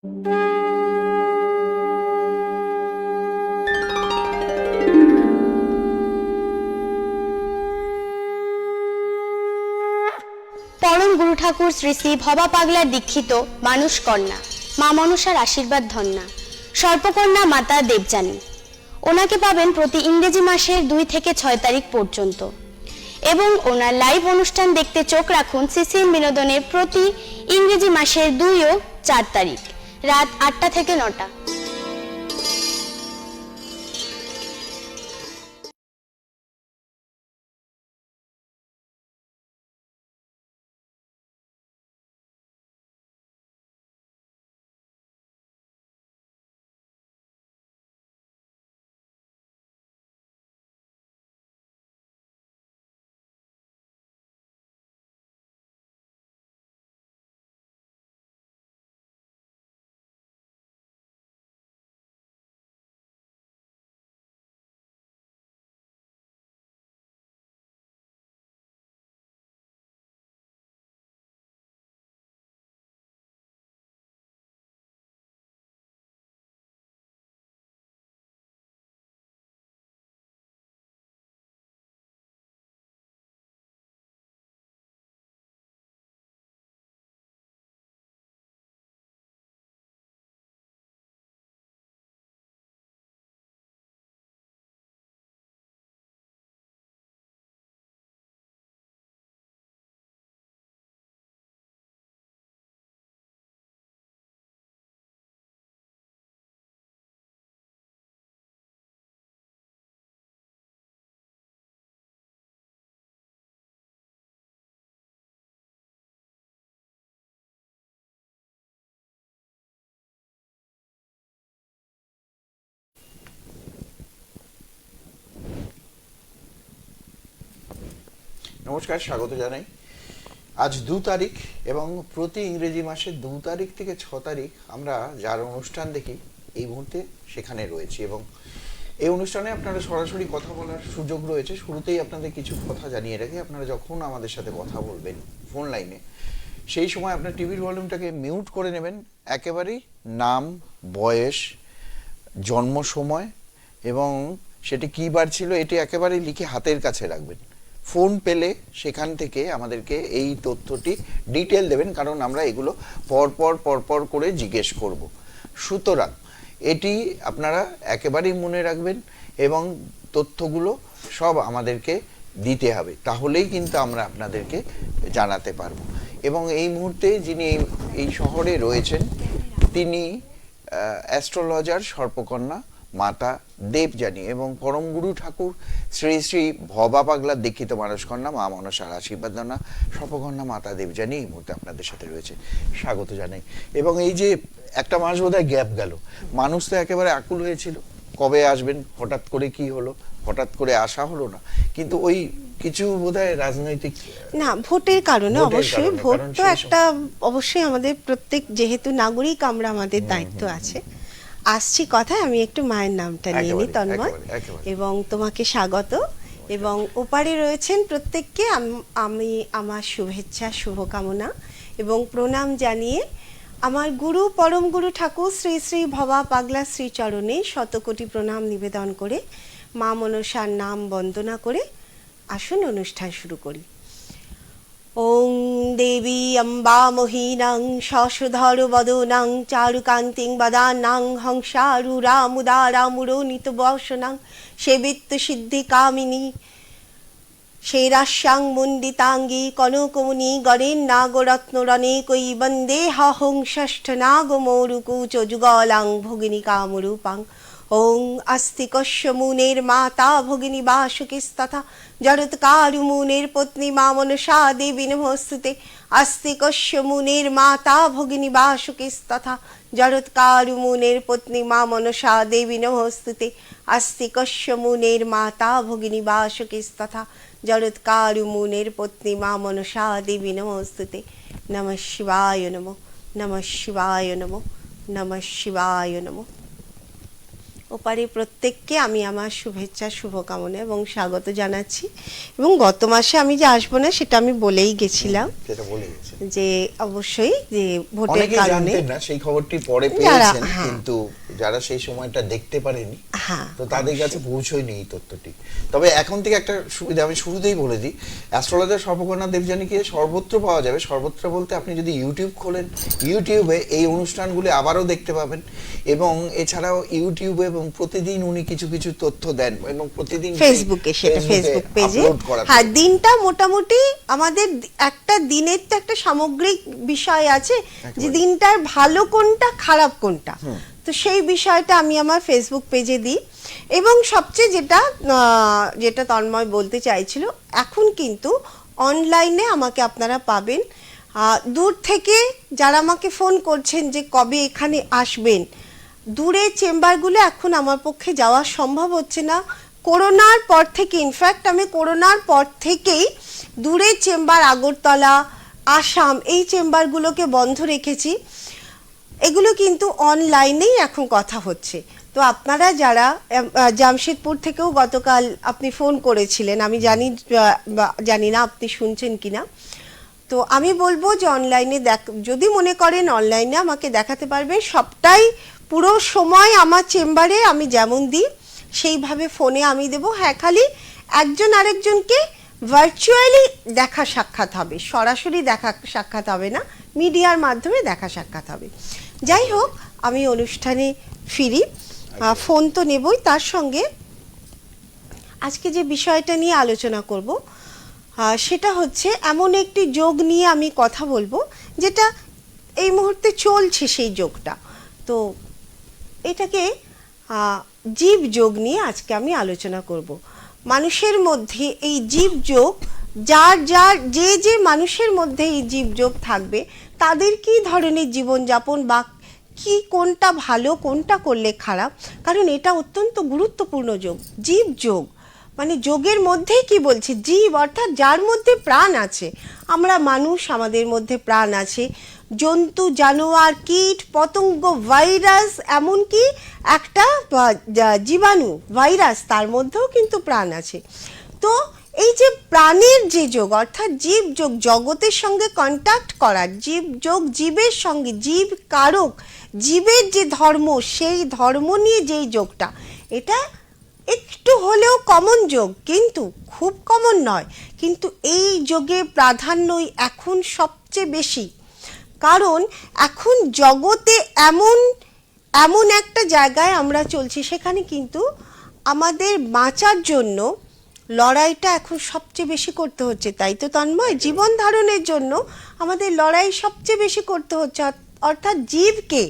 পরম গুরু ঠাকুর শ্রী শ্রী ভবা পাগলার দীক্ষিত মানুষ কন্যা মা মনসার আশীর্বাদ ধন্যা সর্পকন্যা মাতা দেবযানী। ওনাকে পাবেন প্রতি ইংরেজি মাসের 2 থেকে 6 তারিখ পর্যন্ত এবং ওনার লাইভ অনুষ্ঠান দেখতে চোখ রাখুন সিসিএম বিনোদনের প্রতি ইংরেজি মাসের 2 ও 4 তারিখ রাত 8টা থেকে 9টা। নমস্কার, স্বাগত জানাই। আজ 2 তারিখ এবং প্রতি ইংরেজি মাসের 2 তারিখ থেকে 6 তারিখ আমরা যার অনুষ্ঠান দেখি এই মুহূর্তে সেখানে রয়েছি এবং এই অনুষ্ঠানে আপনারা সরাসরি কথা বলার সুযোগ রয়েছে। শুরুতেই আপনাদের কিছু কথা জানিয়ে রাখি, আপনারা যখন আমাদের সাথে কথা বলবেন ফোন লাইনে সেই সময় আপনার টিভির ভলিউমটাকে মিউট করে নেবেন। একেবারেই নাম, বয়স, জন্ম সময় এবং সেটি কী বার ছিল এটি একেবারেই লিখে হাতের কাছে রাখবেন। ফোন পেলে সেখান থেকে আমাদেরকে এই তথ্যটি ডিটেল দেবেন, কারণ আমরা এগুলো পরপর করে জিজ্ঞেস করব। সুতরাং এটি আপনারা একেবারেই মনে রাখবেন এবং তথ্যগুলো সব আমাদেরকে দিতে হবে, তাহলেই কিন্তু আমরা আপনাদেরকে জানাতে পারবো। এবং এই মুহূর্তে যিনি এই শহরে রয়েছেন তিনি অ্যাস্ট্রোলজার সর্পকন্যা মাতা দেবযানী এবং পরম গুরু ঠাকুর শ্রী শ্রী ভবা পাগলার দীক্ষিত মানুষ কন্যা মা মনসার আশীর্বাদ ধন্যা সর্পকন্যা মাতা দেবযানী এই মুহূর্তে আপনাদের সাথে রয়েছে। স্বাগত জানাই। এবং এই যে একটা মাস বোধহয় গ্যাপ গেল, মানুষ তো একেবারে আকুল হয়েছিল কবে আসবেন, হঠাৎ করে কি হলো, হঠাৎ করে আসা হলো না, কিন্তু ওই কিছু বোধহয় রাজনৈতিক না ভোটের কারণে, অবশ্যই ভোট তো একটা অবশ্যই আমাদের প্রত্যেক যেহেতু নাগরিক আমরা আমাদের দায়িত্ব আছে। আসছি কথায় আমি একটু মায়ের নামটা নিয়ে নিই তন্ময়, এবং তোমাকে স্বাগত। এবং ওপারে রয়েছেন প্রত্যেককে আমি আমার শুভেচ্ছা শুভকামনা এবং প্রণাম জানিয়ে আমার গুরু পরম গুরু ঠাকুর শ্রী শ্রী ভবা পাগলা শ্রীচরণে শতকোটি প্রণাম নিবেদন করে মা মনসার নাম বন্দনা করে আসুন অনুষ্ঠান শুরু করি। ওং দেবী অম্বা মোহিনাং শশধর বদনাং চারুকান্তিং বদানাং হংসারুরামুদারামুরোনিত বসনাং সেবিত্ত সিদ্ধি কামিনী শেরাস্যাং মুণ্ডিতাঙ্গী কনকমুনি গণেন নাগরত্নরণেকৈ বন্দে হং ষষ্ঠ নাগমৌরুকুচ যুগলাং ভগিনী কামরূপাং। ওং আস্তিকস্য মুনের মাতা ভগিনী বাসুকিস্তথা জড়ৎকারু মুনের পত্নী মা মনসা দেবী নমস্তুতে। আস্তিকস্য মুনের মাতা ভগিনী বাসুকিস্তথা জড়ৎকারু মুনের পত্নী মা মনসা দেবী নমস্তুতে। আস্তিকস্য মুনের মাতা ভগিনী বাসুকিস্তথা জড়ৎকারু মুনের পত্নী মা মনসা দেবী নমস্তুতে। নমঃ শিবায় নমঃ, নমঃ শিবায় নমঃ, নমঃ শিবায় নমঃ। ওপারে প্রত্যেককে আমি আমার শুভেচ্ছা শুভকামনা এবং স্বাগত জানাচ্ছি। এবং গত মাসে আমি যে আসবো না সেটা আমি বলেই গেছিলাম, সেটা বলে গেছে যে অবশ্যই যে ভোটের অনেকেই কারণে জানতেন না, সেই খবরটি পরে যারা, পেয়েছেন, হ্যাঁ। কিন্তু যারা সেই সময়টা দেখতে পারেনি হ্যাঁ, তো তাদের কাছে পৌঁছয়নি এই তথ্যটি। তবে এখন থেকে একটা সুবিধা আমি শুরুতেই বলে দিই, অ্যাস্ট্রোলজার সর্পকন্যা দেবযানীকে সর্বত্র পাওয়া যাবে। সর্বত্র বলতে আপনি যদি ইউটিউব খোলেন, ইউটিউবে এই অনুষ্ঠানগুলি আবারও দেখতে পাবেন, এবং এছাড়াও ইউটিউবে এবং প্রতিদিন উনি কিছু কিছু তথ্য দেন এবং প্রতিদিন ফেসবুকে, সেটা ফেসবুক পেজে। আপলোড করা হ্যাঁ, দিনটা মোটামুটি আমাদের একটা দিনের তো একটা সামগ্রিক বিষয় আছে যে দিনটার ভালো কোনটা খারাপ কোনটা, তো সেই বিষয়টা আমি আমার ফেসবুক পেজে দিই। এবং সবচেয়ে যেটা তন্ময় বলতে চাইছিল, এখন কিন্তু অনলাইনে আমাকে আপনারা পাবেন। দূর থেকে যারা আমাকে ফোন করছেন যে কবে এখানে আসবেন, দূরের চেম্বারগুলো এখন আমার পক্ষে যাওয়া সম্ভব হচ্ছে না করোনার পর থেকে। ইনফ্যাক্ট আমি করোনার পর থেকেই দূরের চেম্বার আগরতলা, আসাম, এই চেম্বারগুলোকে বন্ধ রেখেছি। এগুলো কিন্তু অনলাইনেই এখন কথা হচ্ছে। তো আপনারা যারা জামশেদপুর থেকেও গতকাল আপনি ফোন করেছিলেন, আমি জানি না আপনি শুনছেন কিনা। তো আমি বলবো যে অনলাইনে যদি মনে করেন অনলাইনে আমাকে দেখাতে পারবে, সবটাই পুরো সময় আমার চেম্বারে আমি যেমন দিই সেইভাবে ফোনে আমি দেবো। হ্যাঁ, খালি একজন আরেকজনকে ভার্চুয়ালি দেখা সাক্ষাৎ হবে, সরাসরি দেখা সাক্ষাৎ হবে না, মিডিয়ার মাধ্যমে দেখা সাক্ষাৎ হবে। যাই হোক, আমি অনুষ্ঠানে ফিরি। ফোন তো নেবই, তার সঙ্গে আজকে যে বিষয়টা নিয়ে আলোচনা করব সেটা হচ্ছে এমন একটি যোগ নিয়ে আমি কথা বলবো যেটা এই মুহূর্তে চলছে সেই যোগটা। তো এটাকে জীব যোগ নিয়ে আজকে আমি আলোচনা করব। মানুষের মধ্যে এই জীব যোগ, যে মানুষের মধ্যে এই জীব যোগ থাকবে তাদের কি ধরনের জীবনযাপন বা কি কোনটা ভালো কোনটা করলে খারাপ, কারণ এটা অত্যন্ত গুরুত্বপূর্ণ যোগ। জীব যোগ মানে যোগের মধ্যে কি বলছে, জীব অর্থাৎ যার মধ্যে প্রাণ আছে। আমরা মানুষ, আমাদের মধ্যে প্রাণ আছে। জন্তু, জানোয়ার, কীট, পতঙ্গ, ভাইরাস, এমনকি একটা জীবাণু ভাইরাস, তার মধ্যেও কিন্তু প্রাণ আছে। তো এই যে প্রাণের যে যোগ অর্থাৎ জীব যোগ, জগতের সঙ্গে কন্ট্যাক্ট করার জীব যোগ, জীবের সঙ্গে, জীব কারক, জীবের যে ধর্ম, সেই ধর্ম নিয়ে যেই যোগটা, এটা একটু হলেও কমন যোগ, কিন্তু খুব কমন নয়। কিন্তু এই যোগের প্রাধান্যই এখন সবচেয়ে বেশি, কারণ এখন জগতে এমন একটা জায়গায় আমরা চলছি, সেখানে কিন্তু আমাদের বাঁচার জন্য লড়াইটা এখন সবচেয়ে বেশি করতে হচ্ছে। তাই তো তন্ময়, জীবন ধারণের জন্য আমাদের লড়াই সবচেয়ে বেশি করতে হচ্ছে। অর্থাৎ জীবকে,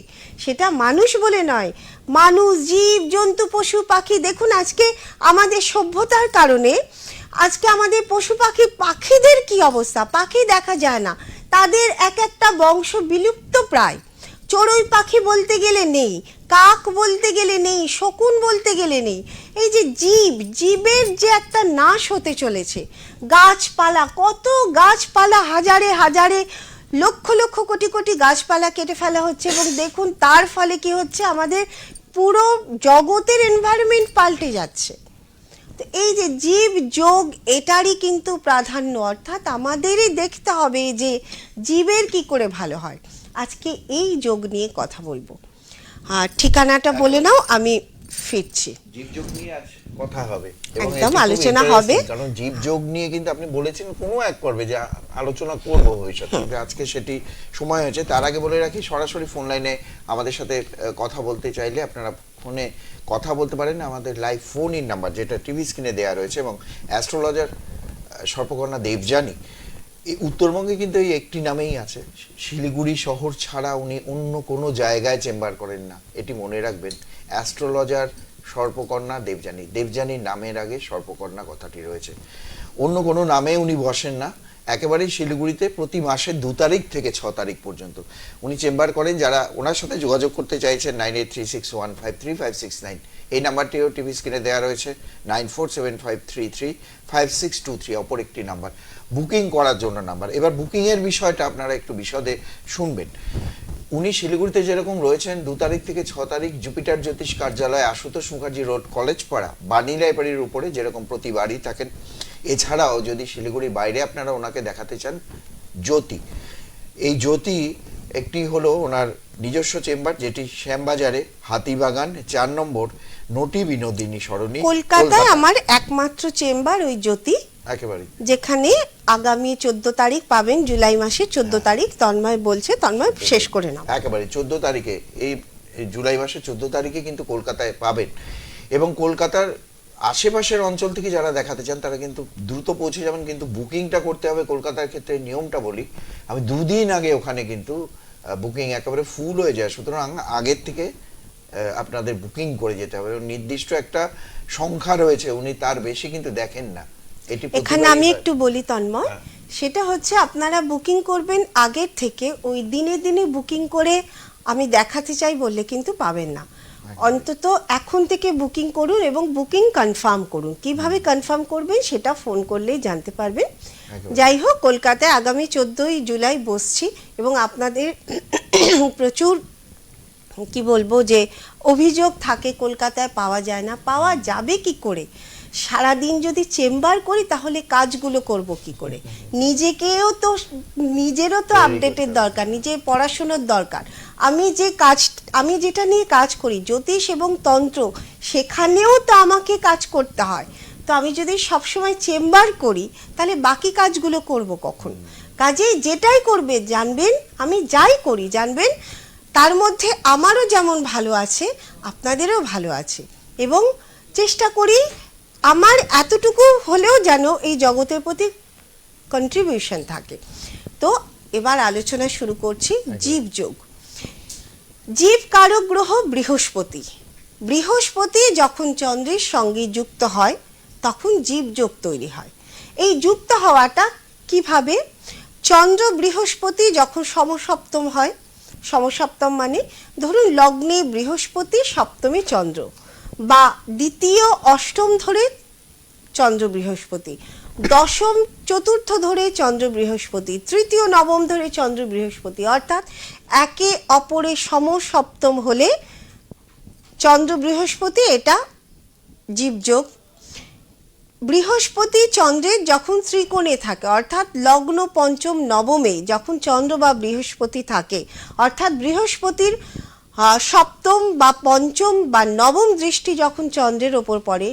সেটা মানুষ বলে নয়, মানুষ, জীব, জন্তু, পশু পাখি। দেখুন আজকে আমাদের সভ্যতার কারণে আজকে আমাদের পশু পাখিদের কি অবস্থা, পাখি দেখা যায় না, তাদের এক একটা বংশ বিলুপ্ত প্রায়। চড়ুই পাখি বলতে গেলে নেই, কাক বলতে গেলে নেই, শকুন বলতে গেলে নেই। এই যে জীবের যে একটা নাশ হতে চলেছে, গাছপালা, কত গাছপালা, হাজারে হাজারে লক্ষ লক্ষ কোটি কোটি গাছপালা কেটে ফেলা হচ্ছে, এবং দেখুন তার ফলে কি হচ্ছে, আমাদের পুরো জগতের এনভায়রনমেন্ট পাল্টে যাচ্ছে। তো এই যে জীব যোগ, এটারই কিন্তু প্রাধান্য, অর্থাৎ আমাদেরই দেখতে হবে যে জীবের কি করে ভালো হয়। আজকে এই যোগ নিয়ে কথা বলবো। ঠিকানাটা বলে নাও, আমি ফিরছি। জীবযোগ নিয়ে আজ কথা হবে, একদম আলোচনা হবে, কারণ জীবযোগ নিয়ে কিন্তু আপনি বলেছেন কোনো এক পর্বে যে আলোচনা করব ভবিষ্যতে, কিন্তু আজকে সেটি সময় হয়েছে। তার আগে বলে রাখি, সরাসরি ফোন লাইনে আমাদের সাথে কথা বলতে চাইলে আপনারা ফোনে কথা বলতে পারেন। আমাদের লাইভ ফোন ইন নাম্বার যেটা টিভি স্ক্রিনে দেওয়া রয়েছে, এবং অ্যাস্ট্রোলজার সর্পকন্যা দেবযানী এই উত্তরবঙ্গে কিন্তু এই একটি নামেই আছে। শিলিগুড়ি শহর ছাড়া উনি অন্য কোনো জায়গায় চেম্বার করেন না, এটি মনে রাখবেন। অ্যাস্ট্রোলজার সর্পকন্যা দেবযানী, দেবযানীর নামের আগে সর্পকন্যা কথাটি রয়েছে। অন্য কোনো নামে উনি বসেন না, একেবারেই শিলিগুড়িতে প্রতি মাসের 2 তারিখ থেকে 6 তারিখ পর্যন্ত উনি চেম্বার করেন। যারা ওনার সাথে যোগাযোগ করতে চাইছেন 9836153569, এই নাম্বারটিও টিভি স্ক্রিনে দেওয়া রয়েছে। 9475335623 অপর একটি নাম্বার, বুকিং করার জন্য নাম্বার। এবার বুকিংয়ের বিষয়টা আপনারা একটু বিশদে শুনবেন। উনি শিলিগুড়িতে যেরকম রয়েছেন 2 তারিখ থেকে 6 তারিখ জুপিটার জ্যোতিষ কার্যালয়, আশুতোষ মুখার্জি রোড, কলেজ পাড়া, বাণী লাইব্রেরির উপরে যেরকম প্রতিবারই থাকেন। এছাড়াও যদি শিলিগুড়ির বাইরে আপনারা ওনাকে দেখাতে চান, জ্যোতি, এই জ্যোতি একটি হলো ওনার নিজস্ব চেম্বার, যেটি শ্যামবাজারে হাতিবাগান 4 নম্বর নটি বিনোদিনী সরণি, কলকাতায় আমার একমাত্র চেম্বার ওই জ্যোতি, একেবারে যেখানে আগামী 14 তারিখ পাবেন, জুলাই মাসের 14 তারিখ। তন্ময় বলছে, তন্ময় শেষ করে নাও। একেবারে 14 তারিখে, এই জুলাই মাসের 14 তারিখে কিন্তু কলকাতায় পাবেন। এবং কলকাতার আশেপাশের অঞ্চল থেকে যারা দেখাতে চান তারা কিন্তু দ্রুত পৌঁছে যাবেন, কিন্তু বুকিংটা করতে হবে। কলকাতার ক্ষেত্রে নিয়মটা বলি, আমি 2 দিন আগে ওখানে কিন্তু বুকিং একেবারে ফুল হয়ে যায়, সুতরাং আগের থেকে আপনাদের বুকিং করে যেতে হবে। নির্দিষ্ট একটা সংখ্যা রয়েছে, উনি তার বেশি কিন্তু দেখেন না। এখানে আমি একটু বলি তন্ময়, সেটা হচ্ছে আপনারা বুকিং করবেন আগের থেকে। ওই দিনে দিনে বুকিং করে আমি দেখাতে চাই বললে কিন্তু পাবেন না। অন্তত এখন থেকে বুকিং করুন এবং বুকিং কনফার্ম করুন। কিভাবে কনফার্ম করবেন সেটা ফোন করলেই জানতে পারবেন। যাই হোক, কলকাতায় আগামী 14ই জুলাই বসছি এবং আপনাদের প্রচুর কি বলবো যে অভিযোগ থাকে কলকাতায় পাওয়া যায় না। পাওয়া যাবে কি করে? সারাদিন যদি চেম্বার করি তাহলে কাজগুলো করব কি করে? নিজেরও তো আপডেটের দরকার, নিজের পড়াশোনার দরকার। আমি যেটা নিয়ে কাজ করি, জ্যোতিষ এবং তন্ত্র, সেখানেও তো আমাকে কাজ করতে হয়। তো আমি যদি সবসময় চেম্বার করি তাহলে বাকি কাজগুলো করব কখন? কাজেই যেটাই করবে জানবেন, আমি যাই করি জানবেন, তার মধ্যে আমারও যেমন ভালো আছে আপনাদেরও ভালো আছে। এবং চেষ্টা করি আমার এতটুকু হলেও যেন এই জগতের প্রতি কন্ট্রিবিউশন থাকে। তো এবার আলোচনা শুরু করছি জীবযোগ। জীব কারক গ্রহ বৃহস্পতি। বৃহস্পতি যখন চন্দ্রের সঙ্গে যুক্ত হয় তখন জীবযোগ তৈরি হয়। এই যুক্ত হওয়াটা কিভাবে? চন্দ্র বৃহস্পতি যখন সমসপ্তম হয়, সমসপ্তম মানে ধরুন লগ্নে বৃহস্পতি, সপ্তমে চন্দ্র, বা দ্বিতীয় অষ্টম ধরে চন্দ্র বৃহস্পতি, দশম চতুর্থ ধরে চন্দ্র বৃহস্পতি, তৃতীয় নবম ধরে চন্দ্র বৃহস্পতি, অর্থাৎ একে অপরের সমসপ্তম হলে চন্দ্র বৃহস্পতি, এটা জীবযোগ। বৃহস্পতি চন্দ্রের যখন ত্রিকোণে থাকে, অর্থাৎ লগ্ন পঞ্চম নবমে যখন চন্দ্র বা বৃহস্পতি থাকে, অর্থাৎ বৃহস্পতির সপ্তম বা পঞ্চম বা নবম দৃষ্টি যখন চন্দ্রের ওপর পড়ে,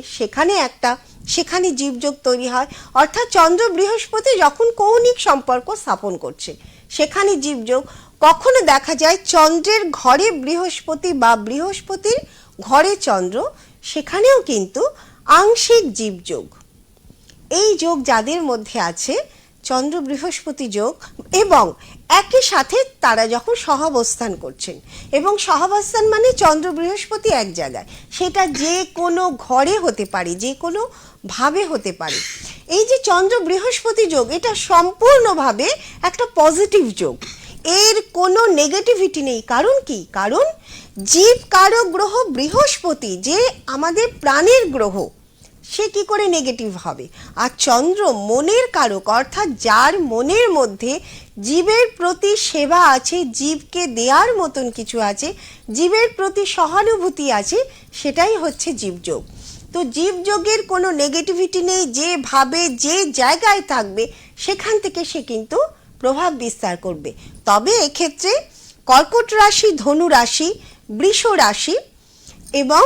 সেখানে জীবযোগ তৈরি হয়। অর্থাৎ চন্দ্র বৃহস্পতি যখন কৌণিক সম্পর্ক স্থাপন করছে, সেখানে জীবযোগ। কখনো দেখা যায় চন্দ্রের ঘরে বৃহস্পতি বা বৃহস্পতির ঘরে চন্দ্র, সেখানেও কিন্তু আংশিক জীবযোগ। এই যোগ যাদের মধ্যে আছে, চন্দ্র বৃহস্পতি যোগ, এবং একই সাথে তারা যখন সহাবস্থান করছেন, এবং সহাবস্থান মানে চন্দ্র বৃহস্পতি এক জায়গায়, সেটা যে কোনো ঘরে হতে পারে, যে কোনো ভাবে হতে পারে। এই যে চন্দ্র বৃহস্পতি যোগ, এটা সম্পূর্ণভাবে একটা পজিটিভ যোগ, এর কোনো নেগেটিভিটি নেই। কারণ কি? কারণ জীব কারক গ্রহ বৃহস্পতি, যে আমাদের প্রাণের গ্রহ, সে কি করে নেগেটিভ হবে? আর চন্দ্র মনের কারক, অর্থাৎ যার মনের মধ্যে জীবের প্রতি সেবা আছে, জীবকে দেওয়ার মতন কিছু আছে, জীবের প্রতি সহানুভূতি আছে, সেটাই হচ্ছে জীবযোগ। তো জীবযোগের কোনো নেগেটিভিটি নেই। যে ভাবে যে জায়গায় থাকবে সেখান থেকে সে কিন্তু প্রভাব বিস্তার করবে। তবে এক্ষেত্রে কর্কট রাশি, ধনু রাশি, বৃষ রাশি এবং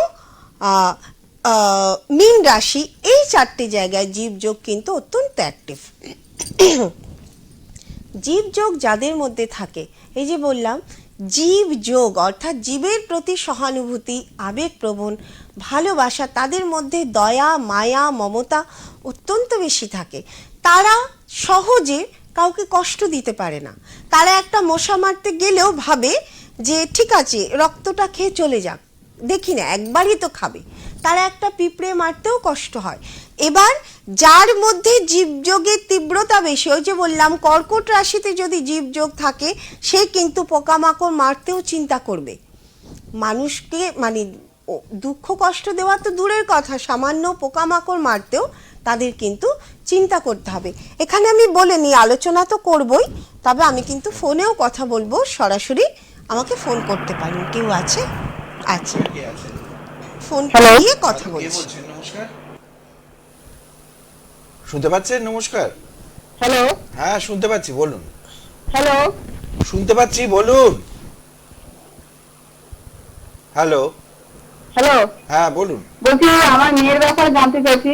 মীন রাশি, এই 4টে জায়গায় জীবযোগ কিন্তু অত্যন্ত অ্যাক্টিভ। জীবযোগ যাদের মধ্যে থাকে, এই যে বললাম জীবযোগ, অর্থাৎ জীবের প্রতি সহানুভূতি, আবেগপ্রবণ, ভালোবাসা, তাদের মধ্যে দয়া, মায়া, মমতা অত্যন্ত বেশি থাকে। তারা সহজে কাউকে কষ্ট দিতে পারে না। তারা একটা মশা মারতে গেলেও ভাবে যে ঠিক আছে, রক্তটা খেয়ে চলে যাক, দেখি না, একবারই তো খাবে। তারা একটা পিঁপড়ে মারতেও কষ্ট হয়। এবার যার মধ্যে জীবযোগের তীব্রতা বেশি, ওই যে বললাম কর্কট রাশিতে যদি জীবযোগ থাকে, সে কিন্তু পোকামাকড় মারতেও চিন্তা করবে। মানুষকে মানে দুঃখ কষ্ট দেওয়া তো দূরের কথা, সামান্য পোকামাকড় মারতেও তাদের কিন্তু চিন্তা করতে হবে। এখানে আমি বলে নিই, আলোচনা তো করবই, তবে আমি কিন্তু ফোনেও কথা বলবো সরাসরি আমাকে ফোন করতে পারেন। কেউ আছে? আচ্ছা, কে আছে? Phone Hello? দিয়ে কথা কে বলছি। বলছেন? নমস্কার, শুনতে পাচ্ছেন? নমস্কার। হ্যালো হ্যাঁ, শুনতে পাচ্ছি, বলুন। হ্যালো শুনতে পাচ্ছি, বলুন। হ্যালো। হ্যালো হ্যাঁ, বলুন। বলছি আমার মেয়ের ব্যাপারে জানতে চাইছি।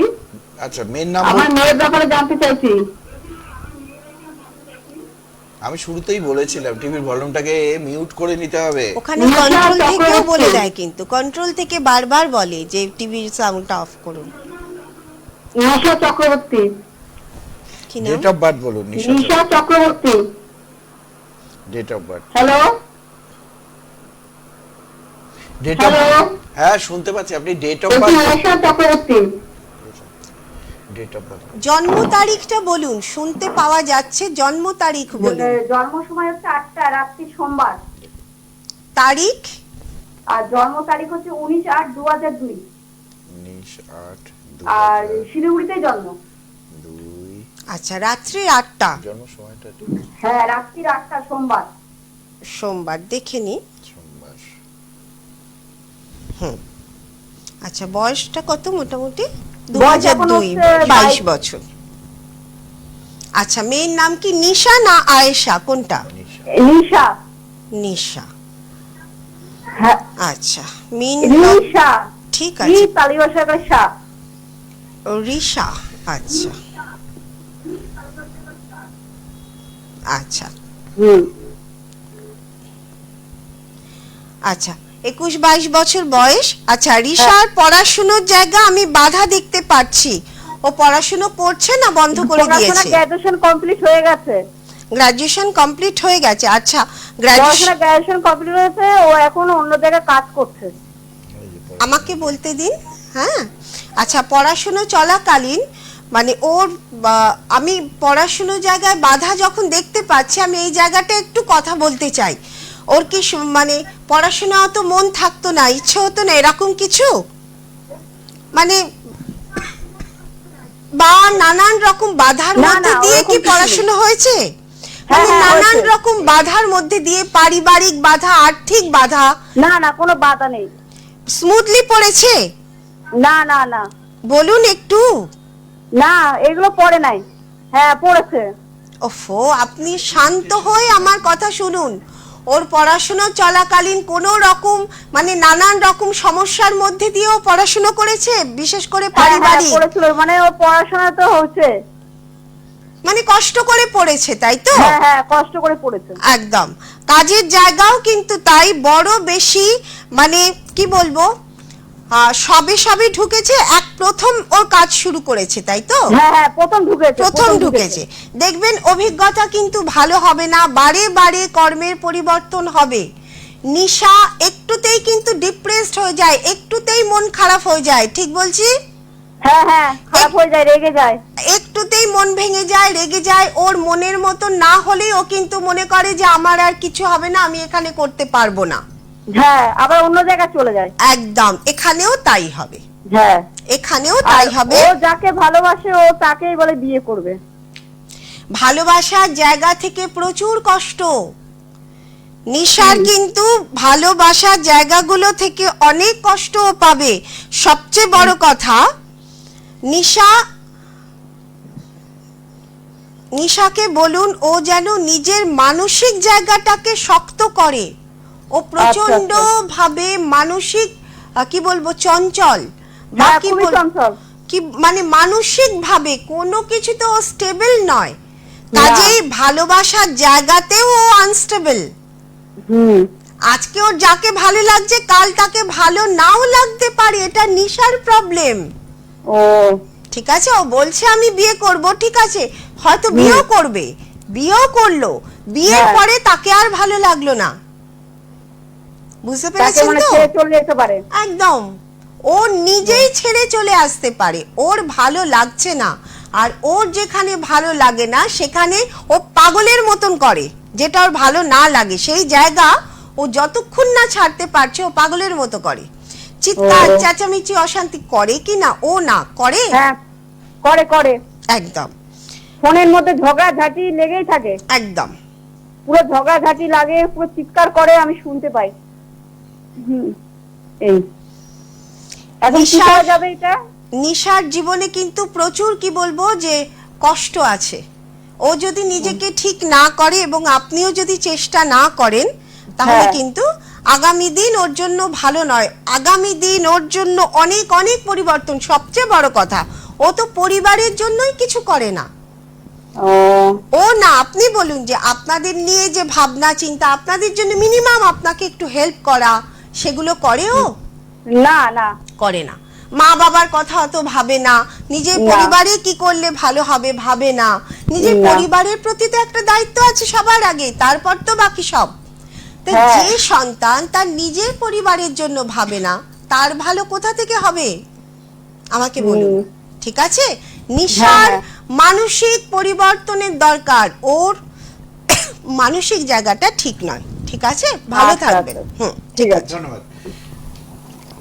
আচ্ছা, মেয়ের নাম আমার মেয়ের ব্যাপারে জানতে চাইছি। আমি শুরুতেই বলেছিলাম টিভির ভলিউমটাকে মিউট করে নিতে হবে। ওখানে নিশা কন্ট্রোল থেকেও চক্রবর্তী। বলে দেয়, কিন্তু কন্ট্রোল থেকে বারবার বলে যে টিভির সাউন্ডটা অফ করুন। নিশা চক্রবর্তী। কি নাম? ডেট অফ বার্থ বলুন। Nisha Chakraborty. Date of birth. Hello date of hello হ্যাঁ, শুনতে পাচ্ছি। আপনি ডেট অফ বলছি birth. Nisha Chakraborty. Date of birth. জন্ম তারিখটা বলুন, শুনতে পাওয়া যাচ্ছে, জন্ম তারিখ বলুন। জন্ম সময় হচ্ছে 8টা রাত্রি সোমবার, তারিখ? আর জন্ম তারিখ হচ্ছে 19/8/2002, 19/8/2002। আর শিলিগুড়িতে জন্ম। আচ্ছা, রাত্রি 8টা, জন্ম সময়টা ঠিক হ্যাঁ রাত্রি 8টা সোমবার। সোমবার। দেখে নি। সোমবার। আচ্ছা, বয়সটা কত মোটামুটি? বয়স এখন 2002, হচ্ছে 22 বছর। আচ্ছা, মেয়ের নাম কি নিশা না আয়েশা, কোনটা? নিশা। নিশা। নিশা। হ্যাঁ আচ্ছা, মিন নিশা। ঠিক ই আছে। তালিবাসা করে শা। রিশা। আচ্ছা আচ্ছা হুম। আচ্ছা, 21-22 বছর বয়স। আচ্ছা, রিশার পড়াশোনার জায়গা আমি বাধা দেখতে পাচ্ছি। ও পড়াশোনা করছে না বন্ধ করে পড়াশোনা দিয়েছে? গ্র্যাজুয়েশন কমপ্লিট হয়ে গেছে। গ্রাজুয়েশন কমপ্লিট হয়ে গেছে। আচ্ছা, পড়াশোনা গ্র্যাজুয়েশন কমপ্লিট হয়েছে, ও এখন অন্য জায়গায় কাজ করছে। আমাকে বলতে দিন। হ্যাঁ, আচ্ছা, পড়াশোনা চলাকালীন মানে ওর আমি পড়াশোনা জায়গায় বাধা যখন দেখতে পাচ্ছি, আমি এই জায়গাটা একটু কথা বলতে চাই। ওর কি মানে পড়াশোনা অত মন থাকতো না, ইচ্ছে হতো না, এরকম কিছু? মানে বা নানান রকম বাধার না, মধ্যে না, দিয়ে ওরকম কি কিছু পড়াশোনা হয়েছে? হ্যাঁ, মানে হ্যাঁ, নানান হয়েছে। রকম বাধার মধ্যে দিয়ে, পারিবারিক বাধা, আর্থিক বাধা, না না, কোনো বাধা নেই। স্মুথলি পড়েছে? না না না বলুন একটু। না, এগুলো পড়ে নাই। হ্যাঁ পড়েছে। ওফো, আপনি শান্ত হয়ে আমার কথা শুনুন। ওর পড়াশোনা চলাকালীন কোনো রকম মানে নানান রকম সমস্যার মধ্যে দিয়েও পড়াশোনা করেছে, বিশেষ করে হ্যাঁ হ্যাঁ পারিবারিক? পড়েছিল, মানে ও পড়াশোনা তো হচ্ছে। মানে কষ্ট করে পড়েছে, তাই তো? হ্যাঁ হ্যাঁ কষ্ট করে পড়েছে। একদম। কাজের জায়গাও কিন্তু তাই, বড় বেশি মানে কি বলবো, সবে সবে ঢুকেছে, প্রথম ওর কাজ শুরু করেছে, তাই তো? হ্যাঁ হ্যাঁ প্রথম ঢুকেছে। দেখবেন অভিজ্ঞতা কিন্তু ভালো হবে না, বারে বারে কর্মের পরিবর্তন হবে। নিশা একটুতেই কিন্তু ডিপ্রেসড হয়ে যায়, একটুতেই মন খারাপ হয়ে যায়, ঠিক বলছি? হ্যাঁ হ্যাঁ খারাপ হয়ে যায়, রেগে যায়। একটুতেই মন ভেঙে যায়, রেগে যায়। ওর মনের মতো না হলেই ও কিন্তু মনে করে যে আমার আর কিছু হবে না, আমি এখানে করতে পারবো না। হ্যাঁ, আবার অন্য জায়গায় চলে যায়। একদম, এখানেও তাই হবে। হ্যাঁ, এখানেও তাই হবে। ও যাকে ভালোবাসে ও তাকেই বলে বিয়ে করবে। ভালোবাসার জায়গা থেকে প্রচুর কষ্ট। নিশার কিন্তু ভালোবাসার জায়গাগুলো থেকে অনেক কষ্ট পাবে। সবচেয়ে বড় কথা, নিশাকে বলুন ও যেন নিজের মানসিক জায়গাটাকে শক্ত করে। ও প্রচন্ড ভাবে মানসিক কি বলবো চঞ্চল, বা কি চঞ্চল, কি মানে মানসিক ভাবে কোনো কিছুতে ও স্টেবল নয়। কাজেই ভালোবাসার জায়গাতেও ও আনস্টেবল। আজকে ওর যাকে ভালো লাগছে, কাল তাকে ভালো নাও লাগতে পারে, এটা নিশার প্রবলেম। ও ঠিক আছে, ও বলছে আমি বিয়ে করব, ঠিক আছে, হয়তো বিয়েও করবে, বিয়েও করলো, বিয়ের পরে তাকে আর ভালো লাগলো না, বুঝতে পেরেছেন তো? চলে যেতে পারে। একদম, ও নিজেই ছেড়ে চলে আসতে পারে, ওর ভালো লাগছে না। আর ওর যেখানে ভালো লাগে না সেখানে ও পাগলের মতন করে, যেটা ওর ভালো না লাগে সেই জায়গা ও যতক্ষণ না ছাড়তে পারছে ও পাগলের মতো করে, চিৎকার চেঁচামেচি অশান্তি করে। কি না ও না করে? হ্যাঁ করে করে, একদম। ফোনের মধ্যে ঝগড়া ঝাঁটি লেগেই থাকে। একদম পুরো ঝগড়াঝাটি লাগে, পুরো চিৎকার করে, আমি শুনতে পাই। এই এখন কি করা যাবে এটা? নিশার জীবনে কিন্তু প্রচুর কি বলবো যে কষ্ট আছে। ও যদি নিজেকে ঠিক না করে এবং আপনিও যদি চেষ্টা না করেন তাহলে কিন্তু আগামী দিন ওর জন্য ভালো নয়। আগামী দিন ওর জন্য অনেক অনেক পরিবর্তন। সবচেয়ে বড় কথা, ও তো পরিবারের জন্যই কিছু করে না। ও না, আপনি বলুন যে আপনাদের নিয়ে যে ভাবনা চিন্তা, আপনাদের জন্য মিনিমাম আপনাকে একটু হেল্প করা, সেগুলো করে ও? না না, করে না। মা বাবার কথা অত ভাবে না, নিজের পরিবারে কি করলে ভালো হবে ভাবে না। নিজের পরিবারের প্রতি তো একটা দায়িত্ব আছে সবার আগে, তারপর তো বাকি সব। তো যে সন্তান তার নিজের পরিবারের জন্য ভাবে না, তার ভালো কোথা থেকে হবে আমাকে বলুন। ঠিক আছে, নিশার মানসিক পরিবর্তনের দরকার। ওর মানসিক জায়গাটা ঠিক নয়। ঠিক আছে, ভালো থাকবেন। ঠিক আছে, ধন্যবাদ।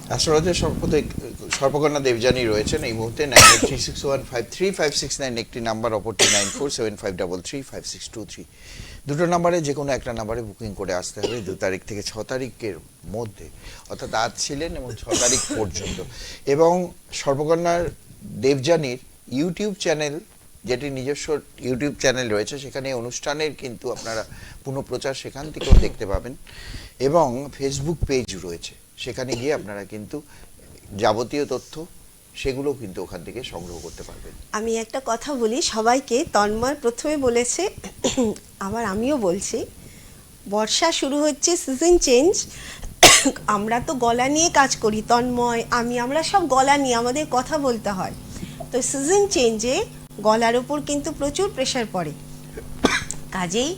অ্যাস্ট্রোলজার সর্পকন্যা দেবযানী রয়েছেন এই মুহূর্তে। 9361535669 একটি নাম্বার, অপরটি 9475335623। দুটো নাম্বারে যে কোনো একটা নাম্বারে বুকিং করে আসতে হবে 2 তারিখ থেকে 6 তারিখের মধ্যে, অর্থাৎ আজ ছিলেন এবং 6 তারিখ পর্যন্ত। এবং সর্পকন্যার দেবযানীর ইউটিউব চ্যানেল, যেটি নিজস্ব ইউটিউব চ্যানেল রয়েছে, সেখানে অনুষ্ঠানের কিন্তু আপনারা পুনঃপ্রচার সেখান থেকেও দেখতে পাবেন। এবং ফেসবুক পেজ রয়েছে, সেখানে গিয়ে আপনারা কিন্তু যাবতীয় তথ্য সেগুলো কিন্তু ওখান থেকে সংগ্রহ করতে পারবেন। আমি একটা কথা বলি সবাইকে, তন্ময় প্রথমে বলেছে, আবার আমিও বলছি, বর্ষা শুরু হচ্ছে, সিজন চেঞ্জ। আমরা তো গলা নিয়ে কাজ করি, তন্ময় আমরা সব গলা নিয়ে আমাদের কথা বলতে হয়। তো সিজন চেঞ্জে গলার ওপর কিন্তু প্রচুর প্রেশার পড়ে। কাজেই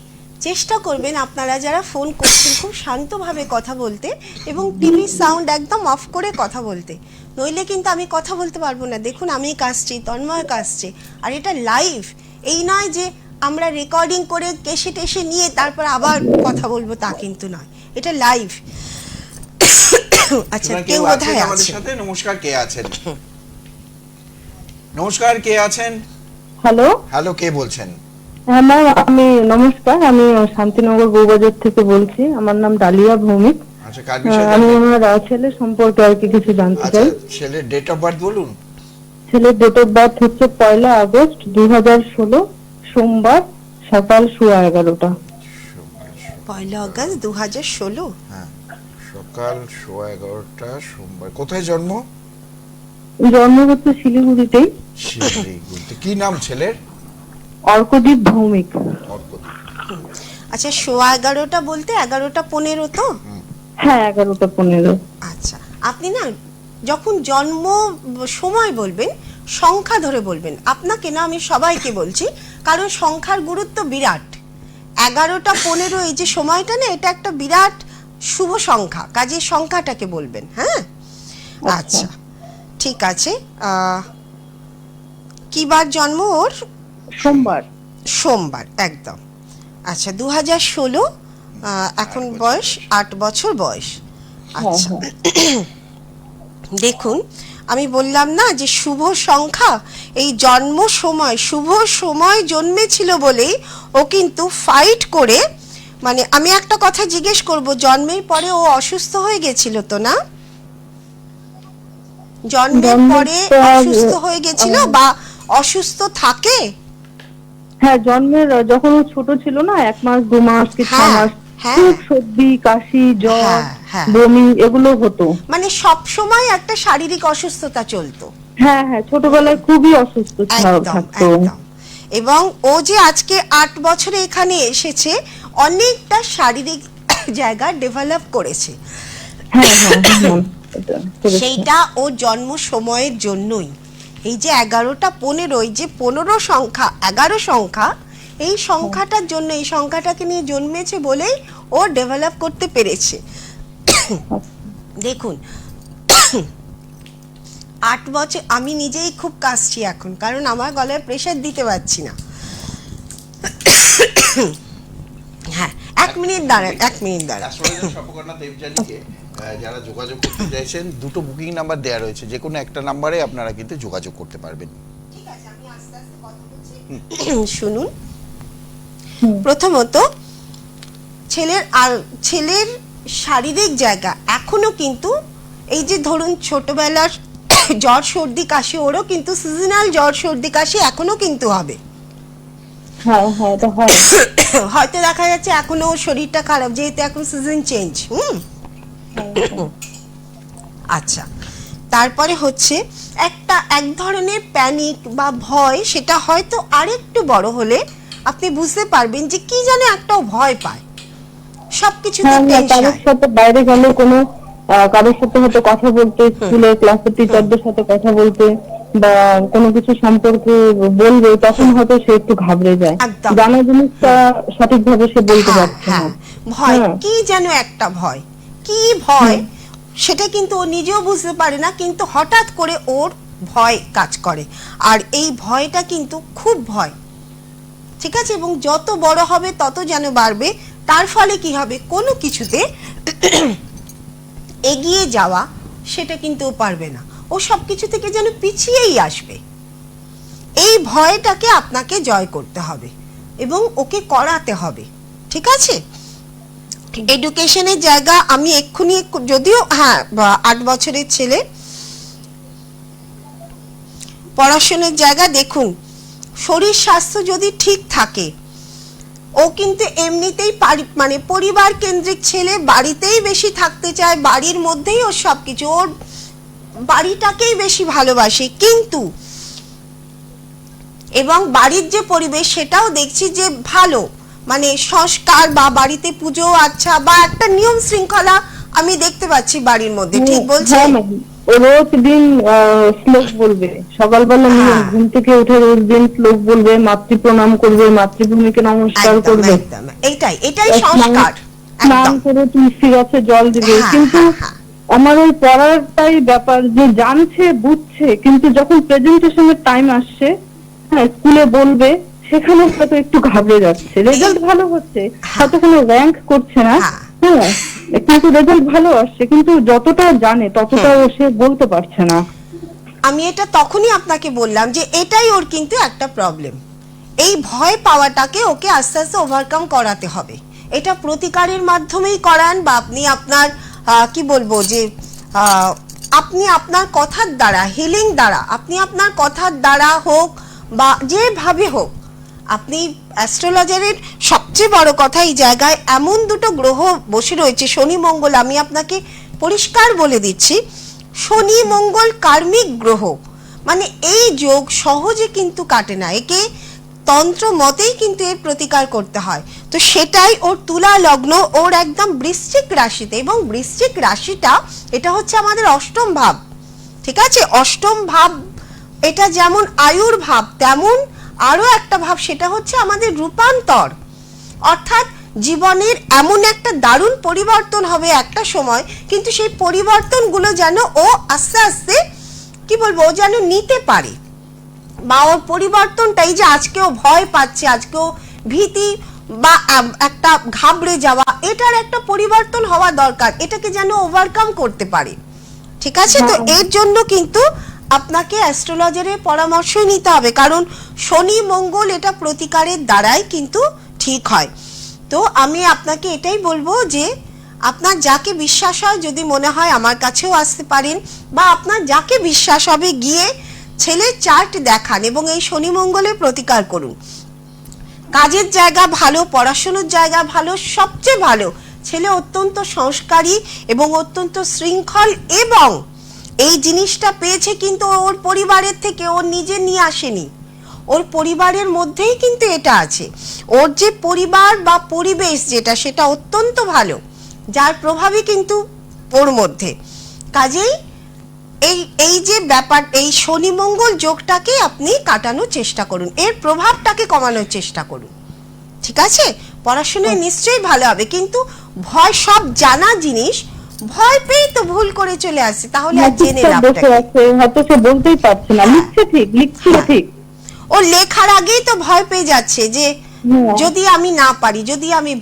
চেষ্টা করবেন আপনারা যারা ফোন করছেন খুব শান্তভাবে কথা বলতে, এবং টিভি সাউন্ড একদম অফ করে কথা বলতে, নইলে কিন্তু আমি কথা বলতে পারবো না। দেখুন আমি কাশছি, তন্ময় কাশছে, আর এটা লাইভ। এই নয় যে আমরা রেকর্ডিং করে কেসে টেসে নিয়ে তারপর আবার কথা বলবো, তা কিন্তু নয়, এটা লাইভ। আচ্ছা, কেউ বোধহয় আমাদের আছে। সাথে। নমস্কার, কে আছেন? নমস্কার, কে আছেন? হ্যালো হ্যালো, কে বলছেন? হ্যাঁ ম্যাম, নমস্কার, আমি শান্তিনগর বউবাজার থেকে বলছি। আমার নাম ডালিয়া ভৌমিক। আচ্ছা, কার বিষয়ে? আমি আমার ছেলে সম্পর্কে আর কি কিছু জানতে আচ্ছা, চাই। ছেলের ডেট অফ বার্থ বলুন। ছেলের ডেট অফ বার্থ হচ্ছে 1 আগস্ট 2016, সোমবার, সকাল 11:15। 1 আগস্ট 2016। হ্যাঁ, সকাল 11:15 সোমবার। কোথায় জন্ম? জন্ম হচ্ছে শিলিগুড়িতেই। শিলিগুড়িতে। কি নাম ছেলের? অর্কদীপ ভৌমিক। আচ্ছা, 11:15 বলতে 11:15 তো? হ্যাঁ, 11:15। আচ্ছা, আপনি না যখন জন্ম সময় বলবেন সংখ্যা ধরে বলবেন। আপনাকে না, আমি সবাইকে বলছি, কারণ সংখ্যার গুরুত্ব বিরাট। 11:15 এই যে সময়টা না, এটা একটা বিরাট শুভ সংখ্যা, কাজে সংখ্যাটাকে বলবেন। হ্যাঁ, আচ্ছা ঠিক আছে। কি বার জন্ম ওর? সোমবার। সোমবার, একদম। আচ্ছা, 2016, এখন বয়স 8 বছর বয়স। আচ্ছা, দেখুন আমি বললাম না যে শুভ সংখ্যা, এই জন্ম সময় শুভ সময় জন্মেছিল বলেই ও কিন্তু ফাইট করে, মানে আমি একটা কথা জিজ্ঞেস করব, জন্মের পরে ও অসুস্থ হয়ে গেছিল তো না? জন্মের পরে অসুস্থ হয়ে গেছিল বা অসুস্থ থাকে? হ্যাঁ, জন্মের যখন ও ছোট ছিল না, 1 মাস 2 মাস কি 6 মাস, খুব সর্দি কাশি জ্বর বমি এগুলো হতো। মানে সব সময় একটা শারীরিক অসুস্থতা চলতো। হ্যাঁ হ্যাঁ, ছোটবেলায় খুবই অসুস্থ থাকতো। এবং ও যে আজকে 8 বছরে এখানে এসেছে, অনেকটা শারীরিক জায়গা ডেভেলপ করেছে। হ্যাঁ হ্যাঁ, সেইটা ও জন্ম সময়ের জন্যই। এই যে 11:15, এই যে 15 সংখ্যা, 11 সংখ্যা, এই সংখ্যাটার জন্য, এই সংখ্যাটাকে নিয়ে জন্মেছে বলেই ও ডেভেলপ করতে পেরেছে। দেখুন 8 বছর, আমি নিজেই খুব কাশছি এখন, কারণ আমার গলায় প্রেশার দিতে পারছি না। হ্যাঁ, 1 মিনিট দাঁড়ান, 1 মিনিট দাঁড়ান। সর্পকন্যা দেবযানীকে যারা যোগাযোগ করতে চাইছেন, দুটো বুকিং নাম্বার দেওয়া রয়েছে, যে কোনো একটা নাম্বারে আপনারা কিন্তু যোগাযোগ করতে পারবেন। ঠিক আছে, আমি আস্তে আস্তে কথা বলছি, শুনুন। প্রথমত ছেলের শারীরিক জায়গা এখনো কিন্তু এই যে ধরুন ছোটবেলার জ্বর সর্দি কাশি, ওরও কিন্তু সিজনাল জ্বর সর্দি কাশি এখনো কিন্তু হবে। হ্যাঁ হ্যাঁ এটা হয়। হয়তো দেখা যাচ্ছে এখনো শরীরটা খারাপ, যেহেতু এখন সিজন চেঞ্জ। আচ্ছা, তারপরে হচ্ছে এক ধরনের প্যানিক বা ভয়, সেটা হয়তো আরেকটু বড় হলে আপনি বুঝতে পারবেন যে কি জানে একটা ভয় পায় সবকিছুতে টেনশন। কারোর সাথে বাইরে গেলে কোনো কারোর সাথে হয়তো কথা বলতে, স্কুলে ক্লাসের টিচারদের সাথে কথা বলতে বা কোনো কিছু সম্পর্কে বলবে, তখন হয়তো সে একটু ঘাবড়ে যায়, জানা জিনিসটা সঠিকভাবে সে বলতে পারছে না। ভয় কি যেন একটা ভয়, কি ভয় সেটা কিন্তু ও নিজেও বুঝতে পারে না, কিন্তু হঠাৎ করে ওর ভয় কাজ করে। আর এই ভয়টা কিন্তু খুব ভয়, ঠিক আছে? এবং যত বড় হবে তত যেন বাড়বে। তার ফলে কি হবে, কোনো কিছুতে এগিয়ে যাওয়া সেটা কিন্তু ও পারবে না, ও সবকিছু থেকে যেন পিছিয়েই আসবে। এই ভয়টাকে আপনাকে জয় করতে হবে এবং ওকে করাতে হবে, ঠিক আছে? এডুকেশনের জায়গা আমি এক্ষুনি, যদিও 8 বছরের ছেলে, পড়াশোনার জায়গা দেখুন, শরীর স্বাস্থ্য যদি ঠিক থাকে ও কিন্তু এমনিতেই মানে পরিবার কেন্দ্রিক ছেলে, বাড়িতেই বেশি থাকতে চায়, বাড়ির মধ্যেই ওর সবকিছু, ওর বাড়িটাকেই বেশি ভালোবাসে। কিন্তু এবং বাড়ির যে পরিবেশ সেটাও দেখছি যে ভালো, মানে সংস্কার বা বাড়িতে পুজো আচ্ছা বা একটা নিয়ম শৃঙ্খলা আমি দেখতে পাচ্ছি বাড়ির মধ্যে, ঠিক বলছি? রোজ দিন শ্লোক বলবে, সকালবেলা ঘুম থেকে উঠে রোজ দিন শ্লোক বলবে, মাতৃ প্রণাম করবে, মাতৃভূমিকে নমস্কার করবে, এটাই সংস্কার। স্নান করে তুলসী গাছে জল দিবে। কিন্তু আমার ওই পড়ারটাই ব্যাপার, যে জানছে বুঝছে, কিন্তু যখন প্রেজেন্টেশনের টাইম আসছে, হ্যাঁ স্কুলে বলবে, সেখানে হয়তো একটু ঘাবড়ে যাচ্ছে। রেজাল্ট ভালো হচ্ছে, হয়তো কোনো র্যাঙ্ক করছে না, হ্যাঁ কিন্তু রেজাল্ট ভালো আসছে, কিন্তু যতটা জানে ততটা সে বলতে পারছে না। আমি এটা তখনই আপনাকে বললাম যে এটাই ওর কিন্তু একটা প্রবলেম। এই ভয় পাওয়াটাকে ওকে আস্তে আস্তে ওভারকাম করাতে হবে। এটা প্রতিকারের মাধ্যমেই করান, বা আপনি আপনার কি বলবো যে আপনি আপনার কথার দ্বারা, হিলিং দ্বারা, আপনি আপনার কথার দ্বারা হোক বা যেভাবে হোক, আপনি অ্যাস্ট্রোলজারের সবচেয়ে বড় কথা, এই জায়গায় এমন দুটো গ্রহ বসে রয়েছে, শনি মঙ্গল, আমি আপনাকে পরিষ্কার বলে দিচ্ছি, শনি মঙ্গল কার্মিক গ্রহ, মানে এই যোগ সহজে কিন্তু কাটে না, একে তন্ত্র মতেই কিন্তু এর প্রতিকার করতে হয়। তো সেটাই ওর তুলা লগ্ন, ওর একদম বৃশ্চিক রাশিতে, এবং বৃশ্চিক রাশিটা এটা হচ্ছে আমাদের অষ্টম ভাব, ঠিক আছে? অষ্টম ভাব এটা যেমন আয়ুর ভাব, তেমন আরো একটা ভাব, সেটা হচ্ছে আমাদের রূপান্তর, অর্থাৎ জীবনের এমন একটা দারুণ পরিবর্তন হবে একটা সময়, কিন্তু সেই পরিবর্তনগুলো যেন ও আস্তে আস্তে কি বলবো, ও যেন নিতে পারে, বা ওর পরিবর্তনটাই যে আজকেও ভয় পাচ্ছে, আজকেও ভীতি বা একটা ঘাবড়ে যাওয়া, এটার একটা পরিবর্তন হওয়া দরকার, এটাকে যেন ওভারকাম করতে পারে, ঠিক আছে? তো এর জন্য কিন্তু আপনাকে অ্যাস্ট্রোলজারের পরামর্শই নিতে হবে, কারণ শনি মঙ্গল এটা প্রতিকারের দ্বারাই কিন্তু ঠিক হয়। তো আমি আপনাকে এটাই বলবো যে আপনার যাকে বিশ্বাস হয়, যদি মনে হয় আমার কাছেও আসতে পারেন, বা আপনার যাকে বিশ্বাস হবে গিয়ে ছেলের চার্ট দেখান এবং এই শনি মঙ্গলের প্রতিকার করুন। কাজের জায়গা ভালো, পড়াশোনার জায়গা ভালো, সবচেয়ে ভালো, ছেলে অত্যন্ত সংস্কারী এবং অত্যন্ত শৃঙ্খল, এবং এই জিনিসটা পেয়েছে কিন্তু ওর পরিবারের থেকে, ওর নিজে নিয়ে আসেনি, ওর পরিবারের মধ্যেই কিন্তু এটা আছে, ওর যে পরিবার বা পরিবেশ যেটা, সেটা অত্যন্ত ভালো, যার প্রভাবই কিন্তু ওর মধ্যে। কাজেই এই যে ব্যাপার, এই শনি মঙ্গল যোগটাকে আপনি কাটানোর চেষ্টা করুন, এর প্রভাবটাকে কমানোর চেষ্টা করুন, ঠিক আছে? পড়াশোনায় নিশ্চয়ই ভালো হবে, কিন্তু ভয়, সব জানা জিনিস ভয় পেয়ে তো ভুল করে চলে আসে, তাহলে আর জেনে লাভটা কি? হয়তো সে বলতেই পারছে না, লিখছে ঠিক, লিখছে ঠিক, ও লেখার আগেই তো ভয় পেয়ে যাচ্ছে যে যদি আমি না পারি, যদি আমি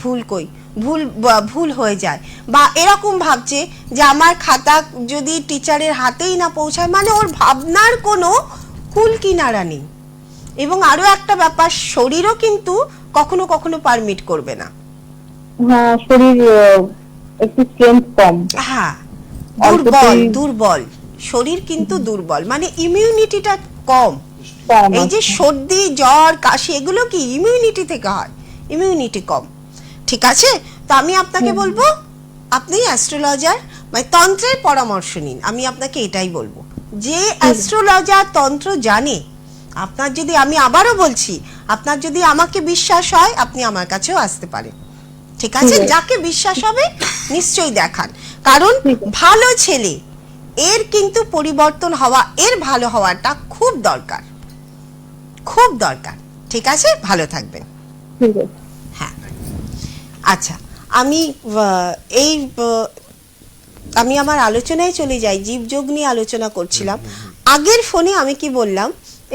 ভুল হয়ে যায়, বা এরকম ভাবছে যে আমার খাতা যদি টিচারের হাতেই না পৌঁছায়, মানে ওর ভাবনার কোনো কুল কিনারা নেই। এবং আরো একটা ব্যাপার, শরীরও কিন্তু কখনো কখনো পারমিট করবে না, হ্যাঁ শরীর একটু স্ট্রেংথ কম। হ্যাঁ, অল্পতেই- দুর্বল শরীর, কিন্তু দুর্বল মানে ইমিউনিটিটা কম। কম এই যে আছে। সর্দি জ্বর কাশি এগুলো কি ইমিউনিটি থেকে হয়, ইমিউনিটি কম। ঠিক আছে, তো আমি আপনাকে বলবো আপনি অ্যাস্ট্রোলজার মানে তন্ত্রের পরামর্শ নিন। আমি আপনাকে এটাই বলবো, যে অ্যাস্ট্রোলজার তন্ত্র জানে, আপনার যদি, আমি আবারও বলছি, আপনার যদি আমাকে বিশ্বাস হয় আপনি আমার কাছেও আসতে পারেন। ঠিক আছে, ঠিক আছে। যাকে বিশ্বাস হবে নিশ্চয়ই দেখান, কারণ ঠিক আছে। ভালো ছেলে এর কিন্তু পরিবর্তন হওয়া, এর ভালো হওয়াটা খুব দরকার, খুব দরকার। ঠিক আছে, ভালো থাকবেন। ঠিক আছে। হ্যাঁ, আচ্ছা, আমি আমি আমার আলোচনায় চলে যাই। জীবযোগ নিয়ে আলোচনা করছিলাম। আগের ফোনে আমি কি বললাম,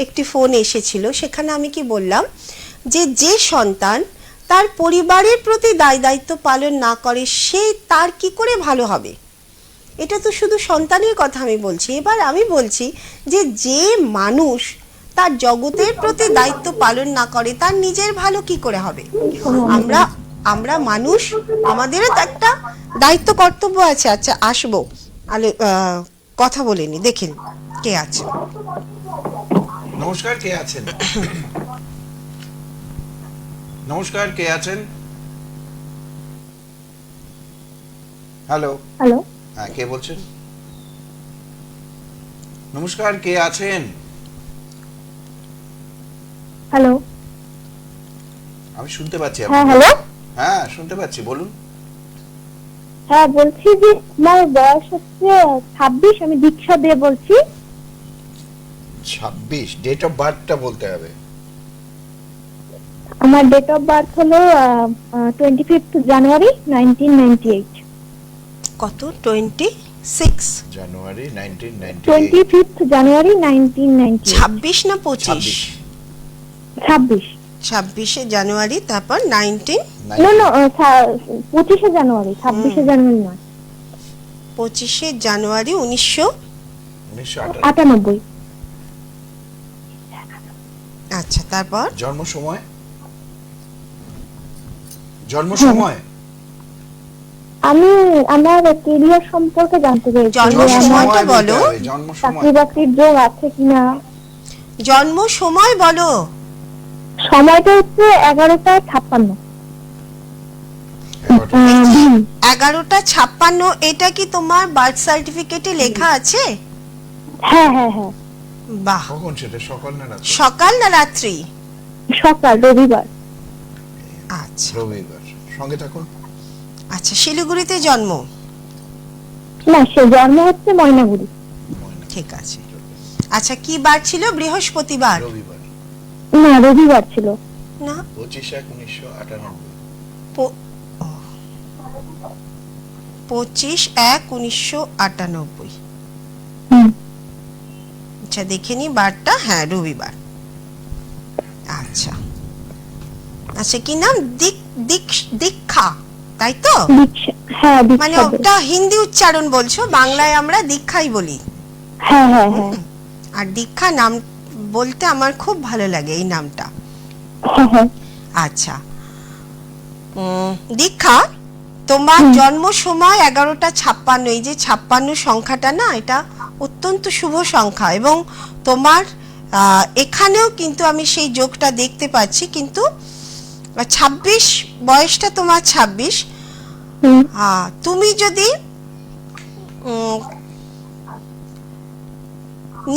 একটি ফোন এসেছিল, সেখানে আমি কি বললাম যে সন্তান তার পরিবারের প্রতি দায় দায়িত্ব পালন না করে সে তার কি করে ভালো হবে। এটা তো শুধু সন্তানের কথা আমি বলছি। এবার আমি বলছি যে মানুষ তার জগতের প্রতি দায়িত্ব পালন না করে তার নিজের ভালো কি করে হবে। আমরা মানুষ, আমাদেরও তো একটা দায়িত্ব কর্তব্য আছে। আচ্ছা, আসবো কথা বলিনি, দেখেন কে আছে। নমস্কার, কে আছেন? নমস্কার, কে আছেন? হ্যালো, হ্যালো, হ্যাঁ, কে বলছেন? নমস্কার, কে আছেন? হ্যালো, আমি শুনতে পাচ্ছি হ্যাঁ আপনাকে। হ্যালো, হ্যাঁ, শুনতে পাচ্ছি, বলুন। হ্যাঁ বলছি যে আমার বয়স হচ্ছে 26, আমি দীক্ষা দিয়ে বলছি। 26, ডেট অফ বার্থটা বলতে হবে। আমার ডেট অফ বার্থ হলো 25 জানুয়ারি 1998। কত? 26? জানুয়ারি 1998। 25 জানুয়ারি 1998। 26 না 25? 26। 26শে জানুয়ারি, তারপর 19? নো নো 25 জানুয়ারি, 26 জানুয়ারি নয়, 25শে জানুয়ারি 1998। আচ্ছা, তারপর জন্ম সময়? জন্ম সময়? আমি আমার কেরিয়ার সম্পর্কে জানতে চাইছি। জন্ম যে আমার সময়টা বলো। জন্ম সময়। চাকরি বাকরির যোগ আছে কিনা। জন্ম সময় বলো। সময়টা হচ্ছে 11টা 56। 11টা 56। এটা কি তোমার বার্থ সার্টিফিকেটে লেখা আছে? হ্যাঁ হ্যাঁ হ্যাঁ, বাহ, কখন সেটা, সকাল না রাত? সকাল না রাত্রি? সকাল, রবিবার। আচ্ছা রবিবার। সঙ্গে থাকুন। আচ্ছা, শিলিগুড়িতে জন্ম? না, সে জন্ম হচ্ছে ময়নাগুড়ি। ঠিক আছে। আচ্ছা, কি বার ছিল? বৃহস্পতিবার? রবিবার। না, রবিবার ছিল। না, 25/1/1998। 25/1/1998। হুম, আচ্ছা, দেখে নি বারটা। হ্যাঁ, রবিবার। আচ্ছা আচ্ছা, কি নাম? দীক্ষা, তাই তো? দীক্ষা, হ্যাঁ মানে দীক্ষা। ওটা হিন্দি উচ্চারণ বলছো, বাংলায় আমরা দীক্ষাই বলি। হ্যাঁ হ্যাঁ হ্যাঁ আর দীক্ষা নাম বলতে আমার খুব ভালো লাগে, এই নামটা। হ্যাঁ হ্যাঁ। আচ্ছা, দীক্ষা, তোমার জন্ম সময় 11টা 56। এই যে 56 সংখ্যাটা না, এটা অত্যন্ত শুভ সংখ্যা, এবং তোমার এখানেও কিন্তু আমি সেই যোগটা দেখতে পাচ্ছি। কিন্তু 26 বয়সটা তোমার 26। হুম, তুমি যদি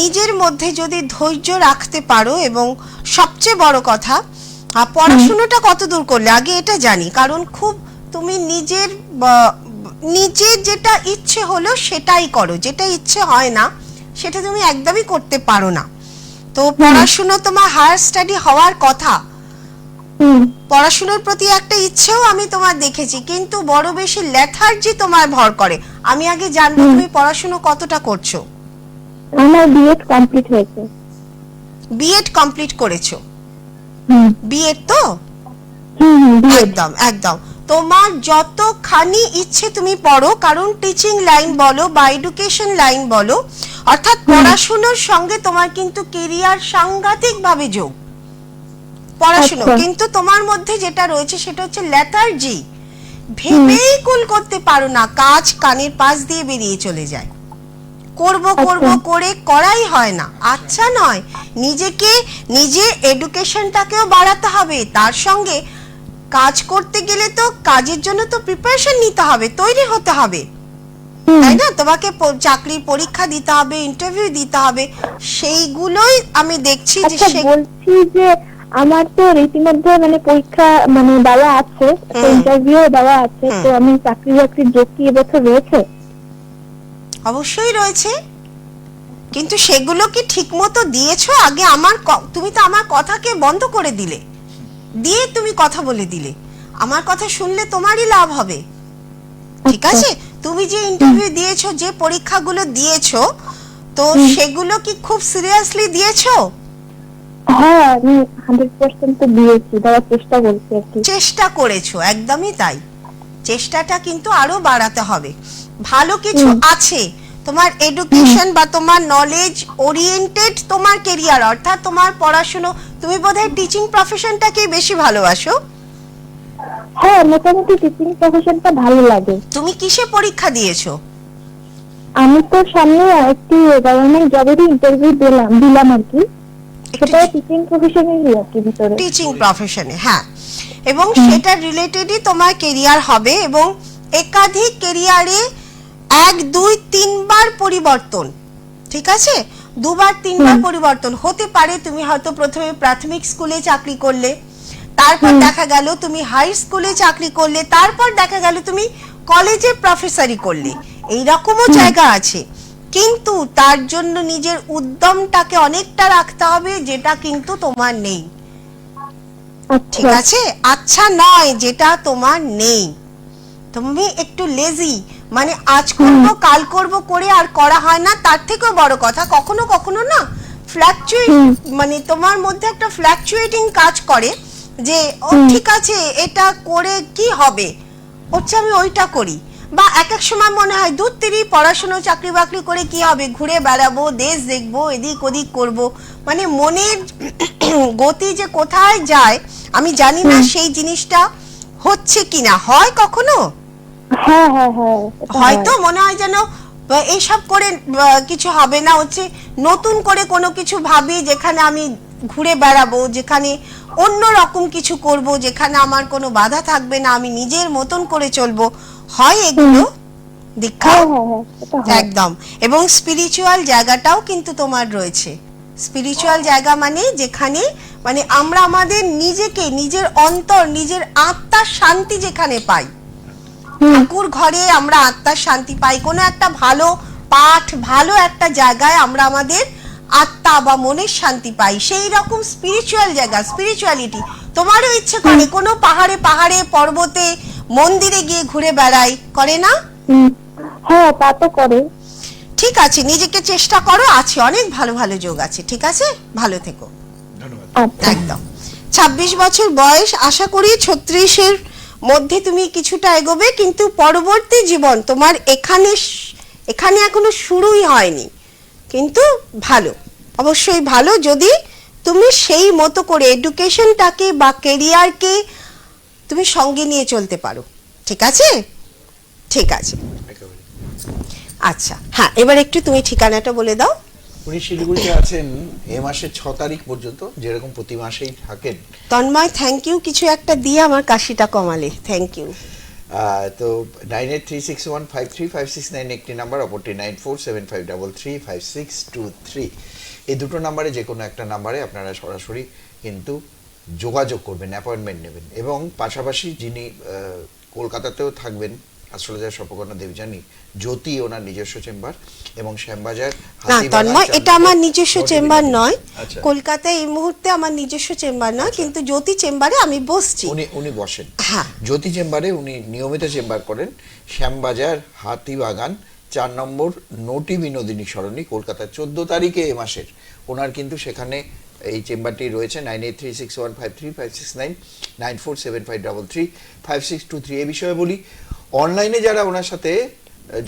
নিজের মধ্যে যদি ধৈর্য রাখতে পারো, এবং সবচেয়ে বড় কথা পড়াশোনাটা কত দূর করলে আগে এটা জানি, কারণ খুব তুমি নিজের যেটা ইচ্ছে হলো সেটাই করো, যেটা ইচ্ছে হয় না সেটা তুমি একদমই করতে পারো না। তো পড়াশোনা তোমার হায়ার স্টাডি হওয়ার কথা, হুম। পড়াশোনার প্রতি একটা ইচ্ছেও আমি তোমার দেখেছি, কিন্তু বড় বেশি লেথার্জি তোমার ভর করে। আমি আগে জানবো তুমি পড়াশোনা কতটা করছো? আমার বিএড কমপ্লিট হয়েছে। বিএড কমপ্লিট করেছো? হুম বিএড তো? হুম, বিএড। একদম একদম। তোমার যতখানি ইচ্ছে তুমি পড়ো, কারণ টিচিং লাইন বলো বা এডুকেশন লাইন বলো, অর্থাৎ পড়াশোনার সঙ্গে তোমার কিন্তু কেরিয়ার সাংঘাতিক ভাবে যোগ। পড়াশোনা আচ্ছা। কিন্তু তোমার মধ্যে যেটা রয়েছে সেটা হচ্ছে লেথার্জি, ভেবেই কুল করতে পারো না, কাজ কানের পাশ দিয়ে বেরিয়ে চলে যায়। করব করে করাই হয় না। আচ্ছা নয়, নিজেকে নিজের এডুকেশনটাকেও বাড়াতে হবে, তার সঙ্গে কাজ করতে গেলে তো কাজের জন্য তো প্রিপারেশন নিতে হবে, তৈরি হতে হবে, তাই না? তোমাকে চাকরির পরীক্ষা দিতে হবে, ইন্টারভিউ দিতে হবে, সেইগুলোই আমি দেখছি যে আচ্ছা, বলছি যে আমার তো রীতিমধ্যে মানে পরীক্ষা মানে দেওয়া আছে, ইন্টারভিউ দেওয়া আছে, তো আমি চাকরির যোগ কি এবছর রয়েছে? অবশ্যই রয়েছে, কিন্তু সেগুলো কি ঠিকমতো দিয়েছো? আগে তুমি তো আমার কথাকে বন্ধ করে দিলে, দিয়ে তুমি কথা বলে দিলে। আমার কথা শুনলে তোমারই লাভ হবে, ঠিক আছে? তুমি যে ইন্টারভিউ দিয়েছো, যে পরীক্ষাগুলো দিয়েছো, তো সেগুলো কি খুব সিরিয়াসলি দিয়েছো? হ্যাঁ, আমি 100% তো দিয়েছি, দেওয়ার চেষ্টা করছি আর কি। চেষ্টা করেছো, একদমই তাই। চেষ্টাটা কিন্তু আরো বাড়াতে হবে। ভালো কিছু আছে তোমার এডুকেশন বা তোমার নলেজ ওরিয়েন্টেড তোমার কেরিয়ার, অর্থাৎ তোমার পড়াশোনা। তুমি বোধহয় টিচিং প্রফেশনটাকে বেশি ভালোবাসো। হ্যাঁ, মোটামুটি টিচিং প্রফেশনটা ভালো লাগে। তুমি কিসে পরীক্ষা দিয়েছো? আমি তো সামনে একটি গভর্নমেন্ট জবেরই ইন্টারভিউ দিলাম আর কি, সেটা টিচিং প্রফেশনেরই আর কি, ভিতরে টিচিং প্রফেশনে। হ্যাঁ, এবং সেটা রিলেটেডই তোমার কেরিয়ার হবে, এবং একাধিক কেরিয়ারে 1 2 3 বার পরিবর্তন, ঠিক আছে? 2 বার 3 বার পরিবর্তন হতে পারে। তুমি হয়তো প্রথমে প্রাথমিক স্কুলে চাকরি করলে, তারপর দেখা গেল তুমি হাই স্কুলে চাকরি করলে, তারপর দেখা গেল তুমি কলেজে প্রফেসরি করলে। এই রকমও জায়গা আছে, কিন্তু তার জন্য নিজের উদ্যমটাকে অনেকটা রাখতে হবে, যেটা কিন্তু তোমার নেই, ঠিক আছে? আচ্ছা নয়, যেটা তোমার নেই। তুমি একটু লেজি, মানে আজ করব কাল করব করে আর করা হয় না। তার থেকেও বড় কথা, কখনো কখনো না ফ্ল্যাকচুয়েট, মানে তোমার মধ্যে একটা ফ্ল্যাকচুয়েটিং কাজ করে যে ও ঠিক আছে, এটা করে কি হবে, হচ্ছে আমি ওইটা করি। বা এক এক সময় মনে হয় দূর তেরি পড়াশোনা চাকরি বাকরি করে কি হবে, ঘুরে বেড়াবো, দেশ দেখবো, এদিক ওদিক করব, মানে মনের গতি যে কোথায় যায় আমি জানি না। সেই জিনিসটা হচ্ছে কিনা, হয় কখনো? হ্যাঁ হ্যাঁ হ্যাঁ, হয়তো মনে হয় যেন এইসব করে কিছু হবে না, হচ্ছে নতুন করে কোনো কিছু ভাবি যেখানে আমি ঘুরে বেড়াবো, যেখানে অন্য রকম কিছু করব, যেখানে আমার কোনো বাধা থাকবে না, আমি নিজের মতন করে চলবো। হয় এগুলো দীক্ষা? একদম। এবং স্পিরিচুয়াল জায়গাটাও কিন্তু তোমার রয়েছে। স্পিরিচুয়াল জায়গা মানে যেখানে মানে আমরা আমাদের নিজেকে, নিজের অন্তর, নিজের আত্মার শান্তি যেখানে পাই। ঠাকুর ঘরে আমরা আত্মার শান্তি পাই, কোনো একটা ভালো পাঠ, ভালো একটা জায়গায় আমরা আমাদের আত্মা বা মনের শান্তি পাই। সেই রকম স্পিরিচুয়াল জায়গা, স্পিরিচুয়ালিটি তোমারও ইচ্ছে করে কোনো পাহাড়ে পাহাড়ে, পর্বতে, মন্দিরে গিয়ে ঘুরে বেড়াই, করে না? হ্যাঁ, তা তো করে। ঠিক আছে, নিজেকে চেষ্টা করো, আছে অনেক ভালো ভালো যোগ আছে, ঠিক আছে? ভালো থেকো। ধন্যবাদ। একদম। 26 বছর বয়স, আশা করি 36-এর মধ্যে তুমি কিছুটা এগোবে, কিন্তু পরবর্তী জীবন তোমার এখানে এখনো শুরুই হয়নি, কিন্তু ভালো, অবশ্যই ভালো, যদি তুমি সেই মতো করে এডুকেশনটাকে বা কেরিয়ারকে তুমি সঙ্গে নিয়ে চলতে পারো, ঠিক আছে? ঠিক আছে, একেবারে। আচ্ছা। হ্যাঁ, এবার একটু তুমি ঠিকানাটা বলে দাও। উনি শিলিগুড়িতে আছেন এ মাসের 6 তারিখ পর্যন্ত, যেরকম প্রতি মাসেই থাকেন। তন্ময়, থ্যাংক ইউ, কিছু একটা দিয়ে আমার কাশিটা কমালে, থ্যাংক ইউ। তো 9836153569 একটি নাম্বার, অপরটি 9475335623। এই দুটো নাম্বারে যে কোনো একটা নাম্বারে আপনারা সরাসরি কিন্তু যোগাযোগ করবেন, অ্যাপয়েন্টমেন্ট নেবেন। এবং পাশাপাশি যিনি কলকাতাতেও থাকবেন, অ্যাস্ট্রোলজার স্বপকর্ণা দেবযানী, জ্যোতি ওনার নিজস্ব চেম্বার, এবং শ্যামবাজার না তন্ময়, এটা আমার নিজস্ব চেম্বার নয়, কলকাতায় এই মুহূর্তে আমার নিজস্ব চেম্বার নয়, কিন্তু জ্যোতি চেম্বারে আমি বসছি। উনি বসেন। হ্যাঁ, জ্যোতি চেম্বারে উনি নিয়মিত চেম্বার করেন, শ্যামবাজার হাতিবাগান 4 নম্বর নটি বিনোদিনী সরণি, কলকাতা। 14 তারিখে এ মাসের ওনার কিন্তু সেখানে এই চেম্বারটি রয়েছে। 9836153569 9475335623। এই বিষয়ে বলি, অনলাইনে যারা ওনার সাথে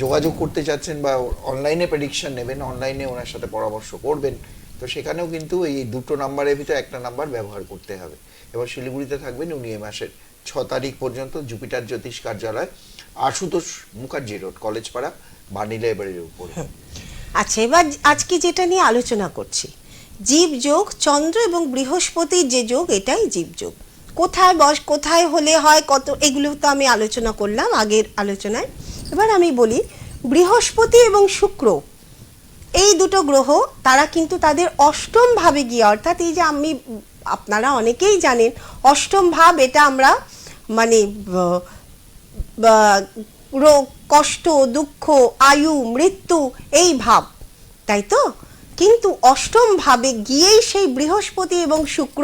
যোগাযোগ করতে চাচ্ছেন বা অনলাইনে প্রেডিকশন নেবেন, অনলাইনে ওনার সাথে পরামর্শ করবেন, তো সেখানেও কিন্তু এই দুটো নাম্বারের ভিতরে একটা নাম্বার ব্যবহার করতে হবে। এবার শিলিগুড়িতে থাকবেন উনি এ মাসের তারিখ পর্যন্ত জুপিটার জ্যোতিষ কার্যালয়, আশুতোষ মুখার্জি রোড, কলেজপাড়া, বার্নি লাইব্রেরির উপরে। আচ্ছা, এবার আজকে যেটা নিয়ে আলোচনা করছি, জীবযোগ, চন্দ্র এবং বৃহস্পতির যে যোগ, এটাই জীবযোগ। কোথায় কোথায় হলে হয়, কত, এগুলো তো আমি আলোচনা করলাম আগের আলোচনায়। এবার আমি বলি, বৃহস্পতি এবং শুক্র এই দুটো গ্রহ, তারা কিন্তু তাদের অষ্টম ভাবে গিয়ে, অর্থাৎ এই যে আপনারা অনেকেই জানেন অষ্টম ভাব, এটা আমরা মানে রোগ, কষ্ট, দুঃখ, আয়ু, মৃত্যু, এই ভাব, তাই তো? কিন্তু অষ্টম ভাবে গিয়েই সেই বৃহস্পতি এবং শুক্র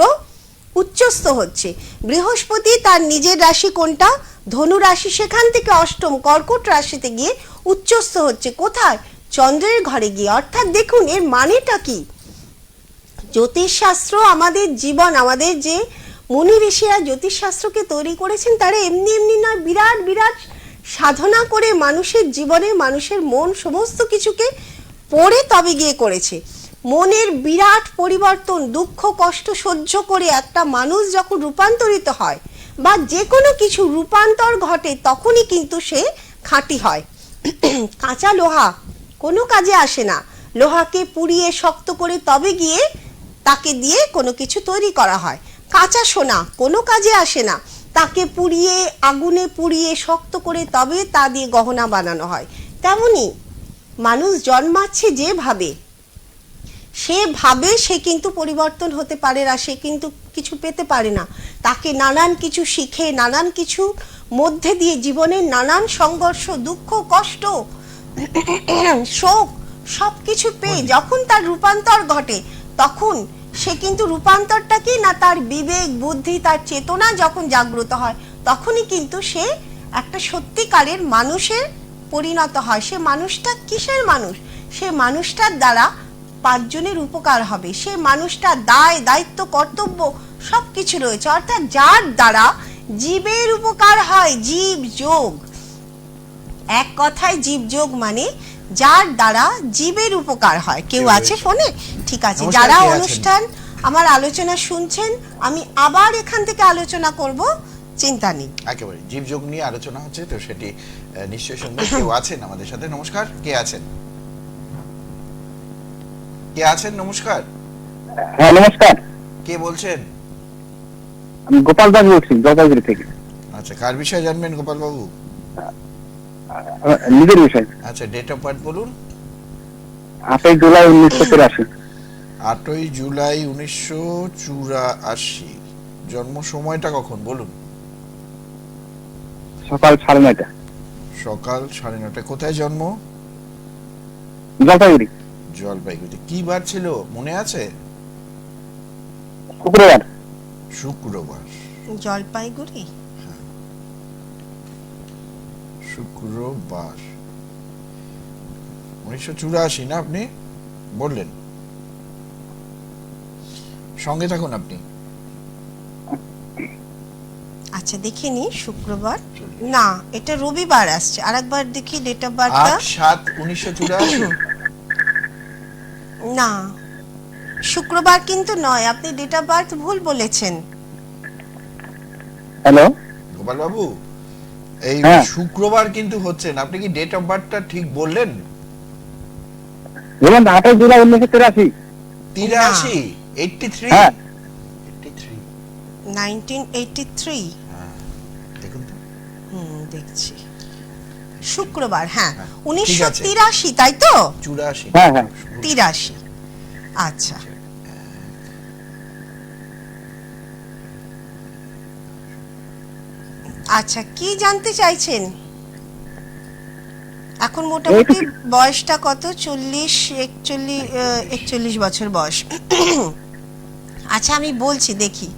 উচ্চস্থ হচ্ছে। বৃহস্পতি তার নিজের রাশি কোনটা? ধনু রাশি, সেখান থেকে অষ্টম কর্কট রাশিতে গিয়ে উচ্চস্থ হচ্ছে। কোথায়? চন্দ্রের ঘরে গিয়ে। অর্থাৎ দেখুন এর মানেটা কি। জ্যোতিষশাস্ত্র আমাদের জীবন, আমাদের যে মুনি ঋষিরা জ্যোতিষশাস্ত্রকে তৈরি করেছেন, তারা এমনি এমনি নয়, বিরাট বিরাট সাধনা করে মানুষের জীবনে, মানুষের মন, সমস্ত কিছুকে পড়ে তবে গিয়ে করেছে। মনের বিরাট পরিবর্তন, দুঃখ কষ্ট সহ্য করে একটা মানুষ যখন রূপান্তরিত হয়, বা যে কোনো কিছু রূপান্তর ঘটে, তখনই কিন্তু সে খাঁটি হয়। কাঁচা লোহা কোনো কাজে আসে না, লোহাকে পুড়িয়ে শক্ত করে তবে গিয়ে তাকে দিয়ে কোনো কিছু তৈরি করা হয়। কাঁচা সোনা কোনো কাজে আসে না, তাকে পুড়িয়ে, আগুনে পুড়িয়ে শক্ত করে তবে তা দিয়ে গহনা বানানো হয়। তেমনি মানুষ জন্মাচ্ছে যেভাবে, সেভাবে সে কিন্তু পরিবর্তন হতে পারে না, সে কিন্তু কিছু পেতে পারে না। তাকে নানান কিছু শিখে, নানান কিছু মধ্যে দিয়ে জীবনের নানান সংঘর্ষ, দুঃখ, কষ্ট, শোক, সব কিছু পেয়ে যখন তার রূপান্তর ঘটে, তখন সে কিন্তু রূপান্তরটা কি না, তার বিবেক, বুদ্ধি, তার চেতনা যখন জাগ্রত হয়, তখনই কিন্তু সে একটা সত্যিকারের মানুষের পরিণত হয়। সে মানুষটা কিসের মানুষ? সে মানুষটার দ্বারা পাঁচজনের উপকার হবে, সে মানুষটার দায়, দায়িত্ব, কর্তব্য সব কিছু রয়েছে। অর্থাৎ যার দ্বারা জীবের উপকার হয়, জীব যোগ। এক কথায় জীবযোগ মানে যার দ্বারা জীবের উপকার হয়। কেউ আছে ফোনে? ঠিক আছে, যারা অনুষ্ঠান আমার আলোচনা শুনছেন, আমি আবার এখান থেকে আলোচনা করব, চিন্তা নেই। একেবারে জীবযোগ নিয়ে আলোচনা হচ্ছে, তো সেটি নিশ্চয়ই শুনবেন। কেউ আছেন আমাদের সাথে? নমস্কার, কে আছেন? কে আছেন? নমস্কার। হ্যাঁ নমস্কার, কে বলছেন? আমি গোপাল দাস বলছি, জলপাইগুড়ি থেকে। আচ্ছা, কার বিষয়ে জানবেন গোপাল বাবু? নিজের বিষয়। আচ্ছা, ডেট অফ বার্থ বলুন। 8ই জুলাই 1984। 8ই জুলাই 1984। জন্ম সময়টা কখন বলুন? সকাল 9:30। সকাল 9:30। কোথায় জন্ম? জলপাইগুড়ি। জলপাইগুড়ি। কি বার ছিল মনে আছে? শুক্রবার। শুক্রবার। জলপাইগুড়ি, শুক্রবার। 1984 না আপনি বললেন? সঙ্গে থাকুন আপনি। আচ্ছা দেখে নি, শুক্রবার না, এটা রবিবার আসছে। আরেকবার দেখি ডেট অফ বার্থটা। 8/7/1984। না, শুক্রবার কিন্তু নয়, আপনি ডেট অফ বার্থ ভুল বলেছেন। হ্যালো গোপাল বাবু, এই হ্যাঁ। শুক্রবার কিন্তু হচ্ছে না, আপনি কি ডেট অফ বার্থটা ঠিক বললেন? বলুন 8ই জুলাই 1983। 83, 83। হ্যাঁ। 83। 1983। দেখুন তো। দেখছি, শুক্রবার, হ্যাঁ, হ্যাঁ, 1983, তাই তো? 84। হ্যাঁ হ্যাঁ। 83। আচ্ছা, আচ্ছা, কি জানতে চাইছেন? এখন মোটামুটি বয়সটা কত? 41 বছর বয়স। আচ্ছা আমি বলছি, দেখি।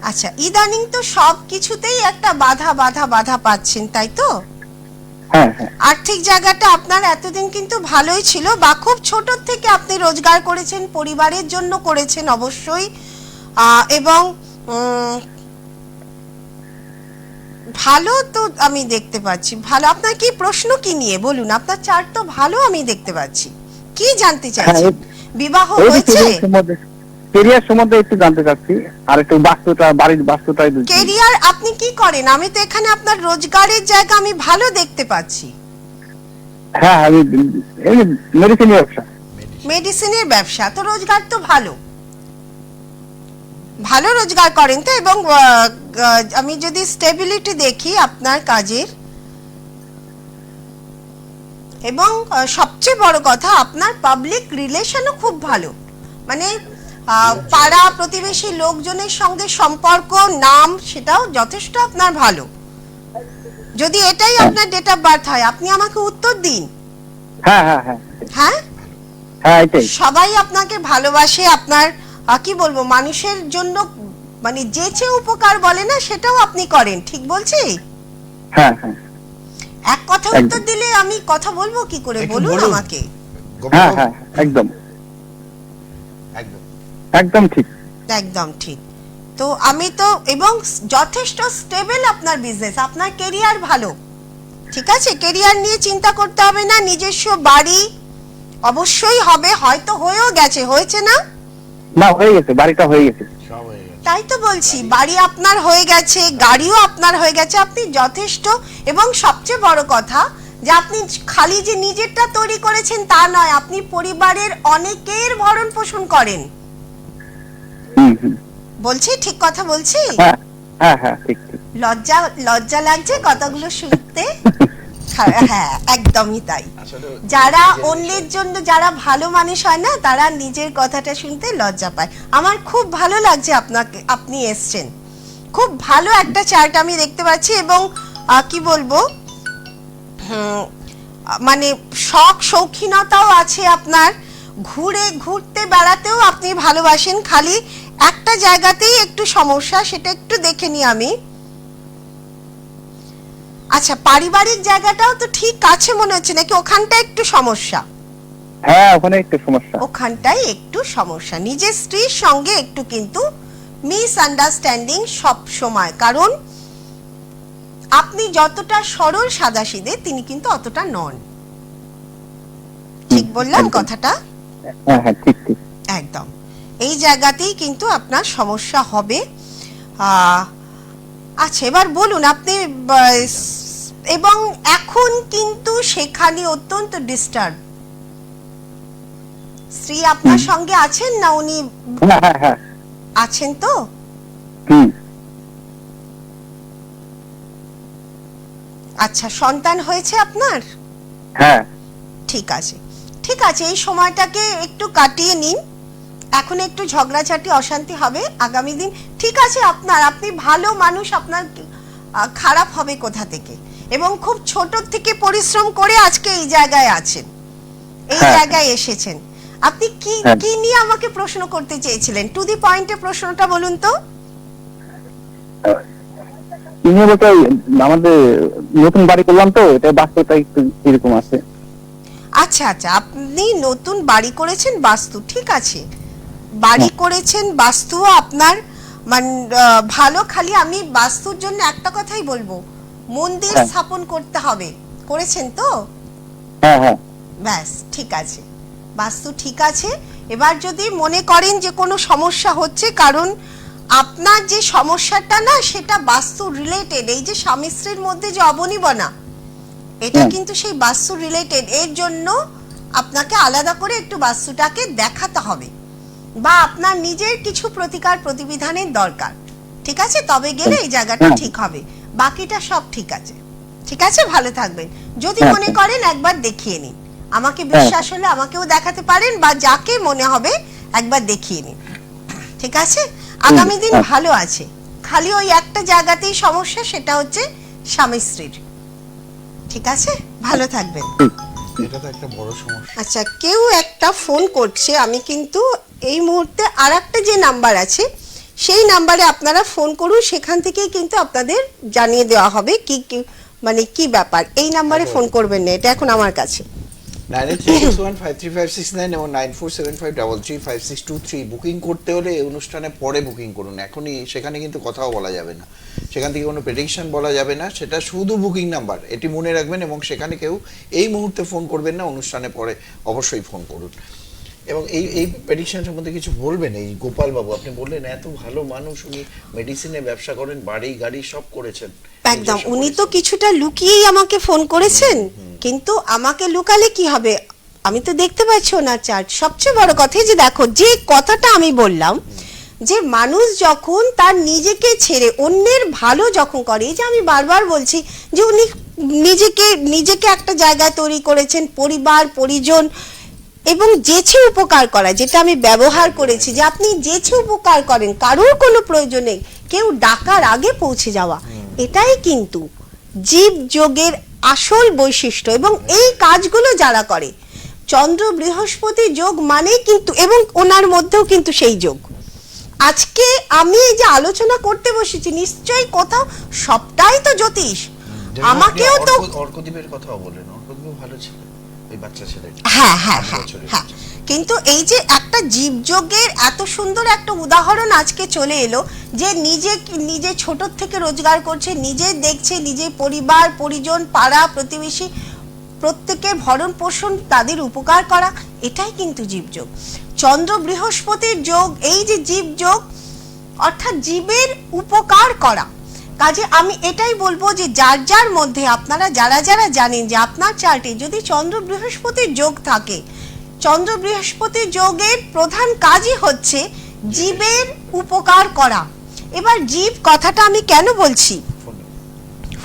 আচ্ছা, ইদানিং তো সব কিছুতেই একটা বাধা বাধা বাধা পাচ্ছেন, তাই তো? হ্যাঁ হ্যাঁ। আর্থিক জায়গাটা আপনার এতদিন কিন্তু ভালোই ছিল, বা খুব ছোট থেকে আপনি রোজগার করেছেন, পরিবারের জন্য করেছেন অবশ্যই, এবং ভালো তো আমি দেখতে পাচ্ছি। ভালো, আপনার কি প্রশ্ন কি নিয়ে বলুন? আপনার চার্ট তো ভালো আমি দেখতে পাচ্ছি। কি জানতে চাইছেন? বিবাহ হয়েছে? কেরিয়ার সম্বন্ধে একটু জানতে চাচ্ছি, আর একটু বাড়ির বাস্তুটা। কেরিয়ার আপনি কি করেন? আমি তো এখানে আপনার রোজগারের জায়গা আমি ভালো দেখতে পাচ্ছি। হ্যাঁ, আমি মেডিসিনের ব্যবসা। মেডিসিনের ব্যবসা, তো রোজগার তো ভালো ভালো রোজগার করেন তো। এবং আমি যদি স্টেবিলিটি দেখি আপনার কাজের, এবং সবচেয়ে বড় কথা আপনার পাবলিক রিলেশনও খুব ভালো, মানে পাড়া প্রতিবেশী লোকজনের সঙ্গে সম্পর্ক, নাম, সেটাও যথেষ্ট আপনার ভালো। যদি এটাই আপনার ডেট অফ বার্থ হয়, আপনি আমাকে উত্তর দিন। হ্যাঁ হ্যাঁ হ্যাঁ হ্যাঁ, হ্যাঁ, এটাই। সবাই আপনাকে ভালোবাসে, আপনার কি বলবো, মানুষের জন্য মানে যেচে উপকার বলে না, সেটাও আপনি করেন, ঠিক বলছি? হ্যাঁ হ্যাঁ এক কথা উত্তর দিলে আমি কথা বলবো কি করে, একটু বলুন বলুন। আমাকে। হ্যাঁ হ্যাঁ, একদম একদম একদম ঠিক। একদম ঠিক। তো আমি তো, এবং যথেষ্ট স্টেবল আপনার বিজনেস, আপনার কেরিয়ার ভালো, ঠিক আছে? কেরিয়ার নিয়ে চিন্তা করতে হবে না। নিজস্ব বাড়ি অবশ্যই হবে, হয়তো হয়েও গেছে, হয়েছে না? না, হয়ে গেছে, বাড়িটা হয়ে গেছে। সব হয়ে গেছে। তাই তো বলছি, বাড়ি আপনার হয়ে গেছে, গাড়িও আপনার হয়ে গেছে, আপনি যথেষ্ট। এবং সবচেয়ে বড় কথা যে আপনি খালি যে নিজেরটা তৈরি করেছেন তা নয়, আপনি পরিবারের অনেকের ভরণ পোষণ করেন। হুম হুম, বলছি ঠিক কথা বলছি? হ্যাঁ হ্যাঁ হ্যাঁ, ঠিক ঠিক। লজ্জা লাগছে কথাগুলো শুনতে? হ্যাঁ, একদমই তাই। আসলে যারা অন্যের জন্য, যারা ভালো মানুষ হয় না, তারা নিজের কথাটা শুনতে লজ্জা পায়। আমার খুব ভালো লাগছে আপনি এসছেন, খুব ভালো একটা চার্ট আমি দেখতে পাচ্ছি। এবং কি বলবো, মানে শখ শৌখিনতাও আছে আপনার, ঘুরতে বেড়াতেও আপনি ভালোবাসেন। খালি একটা জায়গাতেই একটু সমস্যা, সেটা একটু দেখে নি আমি। আচ্ছা, পারিবারিক জায়গাটাও তো ঠিক আছে মনে হচ্ছে, নাকি ওখানটা একটু সমস্যা? হ্যাঁ, ওখানে একটু সমস্যা। ওখানটাই একটু সমস্যা, নিজের স্ত্রীর সঙ্গে একটু কিন্তু মিসআন্ডারস্ট্যান্ডিং সব সময়। কারণ আপনি যতটা সরল সাদাসিধে, তিনি কিন্তু অতটা নন। ঠিক বললাম একদম। কথাটা? হ্যাঁ হ্যাঁ, ঠিক ঠিক। একদম, এই জায়গাতেই কিন্তু আপনার সমস্যা হবে। আচ্ছা, এবার বলুন আপনি, এবং এখন কিন্তু সেখানে অত্যন্ত ডিস্টার্ব। স্ত্রী আপনার সঙ্গে আছেন না, উনি হ্যাঁ হ্যাঁ হ্যাঁ, আছেন তো? হুম, আচ্ছা, সন্তান হয়েছে আপনার? হ্যাঁ ঠিক আছে, ঠিক আছে, এই সময়টাকে একটু কাটিয়ে নিন। এখন একটু ঝগড়াঝাটি অশান্তি হবে আগামী দিন, ঠিক আছে? আপনি ভালো মানুষ, আপনার খারাপ হবে কোথা থেকে? এবং খুব ছোট থেকে পরিশ্রম করে আজকে এই জায়গায় আছেন, এই হ্যাঁ। জায়গায় এসেছেন। আপনি কি হ্যাঁ। কি নিয়ে আমাকে প্রশ্ন করতে চেয়েছিলেন? টু দি পয়েন্টে প্রশ্নটা বলুন তো। তিনি বলতে আমাদের নতুন বাড়ি করলাম তো, এটা বাস্তুটা একটু এরকম আছে। আচ্ছা আচ্ছা, আপনি নতুন বাড়ি করেছেন, বাস্তু ঠিক আছে, বাড়ি করেছেন, বাস্তুও আপনার মানে ভালো। খালি আমি বাস্তুর জন্য একটা কথাই বলবো, মন্দির হ্যাঁ। স্থাপন করতে হবে। করেছেন তো? হ্যাঁ হ্যাঁ, ব্যাস, ঠিক আছে, বাস্তু ঠিক আছে। এবার যদি মনে করেন যে কোনো সমস্যা হচ্ছে, কারণ আপনার যে সমস্যাটা না, সেটা বাস্তু রিলেটেড। এই যে স্বামী স্ত্রীর মধ্যে যে অবনিবনা, এটা হুম। কিন্তু সেই বাস্তু রিলেটেড। এর জন্য আপনাকে আলাদা করে একটু বাস্তুটাকে দেখাতে হবে, বা আপনার নিজের কিছু প্রতিকার প্রতিবিধানের দরকার, ঠিক আছে? তবে গেলে এই জায়গাটা হুম। ঠিক হবে, বাকিটা সব ঠিক আছে। ঠিক আছে, ভালো থাকবেন। যদি হ্যাঁ। মনে করেন একবার দেখিয়ে নিন, আমাকে বিশ্বাস হলে আমাকেও দেখাতে পারেন, বা যাকে মনে হবে একবার দেখিয়ে নিন, ঠিক আছে? আগামী দিন হ্যাঁ। ভালো আছে, খালি ওই একটা জায়গাতেই সমস্যা, সেটা হচ্ছে স্বামী স্ত্রীর। ঠিক আছে, ভালো থাকবেন। এটা তো একটা বড় সমস্যা। আচ্ছা, কেউ একটা ফোন করছে, আমি কিন্তু এই মুহূর্তে আরেকটা যে নাম্বার আছে সেই নাম্বারে আপনারা ফোন করুন, সেখান থেকেই কিন্তু আপনাদের জানিয়ে দেওয়া হবে কি মানে কি ব্যাপার। এই নাম্বারে ফোন করবেন না, এটা এখন আমার কাছে। 9831535569 এবং 9475335623 বুকিং করতে হলে এই অনুষ্ঠানে পরে বুকিং করুন, এখনই সেখানে কিন্তু কথাও বলা যাবে না, সেখান থেকে কোনো প্রেডিকশন বলা যাবে না, সেটা শুধু বুকিং নাম্বার, এটি মনে রাখবেন। এবং সেখানে কেউ এই মুহূর্তে ফোন করবেন না, অনুষ্ঠানে পরে অবশ্যই ফোন করুন। এবং এই প্রেডিকশন সম্বন্ধে কিছু বলবেন? এই গোপাল বাবু, আপনি বললেন এত ভালো মানুষ, উনি মেডিসিনে ব্যবসা করেন, বাড়ি গাড়ি সব করেছেন। একদম, উনি তো কিছুটা লুকিয়েই আমাকে ফোন করেছেন, কিন্তু আমাকে লুকালে কি হবে, আমি তো দেখতে পাচ্ছি ওনার চার্ট। সবচেয়ে বড় কথা যে দেখো, যে কথাটা আমি বললাম যে মানুষ যখন তার নিজেকে ছেড়ে অন্যের ভালো যখন করে, এই যে আমি বারবার বলছি যে উনি নিজেকে একটা জায়গায় তৈরি করেছেন, পরিবার পরিজন এবং যেছে উপকার করা, যেটা আমি ব্যবহার করেছি যে আপনি যেছে উপকার করেন, কারোর কোনো প্রয়োজন নেই, কেউ ডাকার আগে পৌঁছে যাওয়া, এটাই কিন্তু জীব যোগের আসল বৈশিষ্ট্য। এবং এই কাজগুলো যারা করে, চন্দ্র বৃহস্পতি যোগ মানেই কিন্তু, এবং ওনার মধ্যেও কিন্তু সেই যোগ। আজকে আমি এই যে আলোচনা করতে বসেছি, নিশ্চয়ই কোথাও সবটাই তো জ্যোতিষ, আমাকেও তো অর্কদ্বীপের কথাও বলেন, অর্কদ্বীপ ভালো ছিল ওই বাচ্চা ছেলেটা। হ্যাঁ হ্যাঁ হ্যাঁ হ্যাঁ, কিন্তু এই যে একটা জীবযোগের এত সুন্দর একটা উদাহরণ আজকে চলে এলো, যে নিজে ছোট থেকে রোজগার করছে, নিজে দেখছে, নিজে পরিবার পরিজন পাড়া প্রতিবেশী প্রত্যেকের ভরণ পোষণ, তাদের উপকার করা, এটাই কিন্তু জীবযোগ। চন্দ্র বৃহস্পতির যোগ, এই যে জীবযোগ অর্থাৎ জীবের উপকার করা। কাজে আমি এটাই বলবো যে যার যার মধ্যে, আপনারা যারা যারা জানেন যে আপনার চার্টে যদি চন্দ্র বৃহস্পতির যোগ থাকে, চন্দ্র বৃহস্পতির যোগের প্রধান কাজই হচ্ছে জীবের উপকার করা। এবার জীব কথাটা আমি কেন বলছি,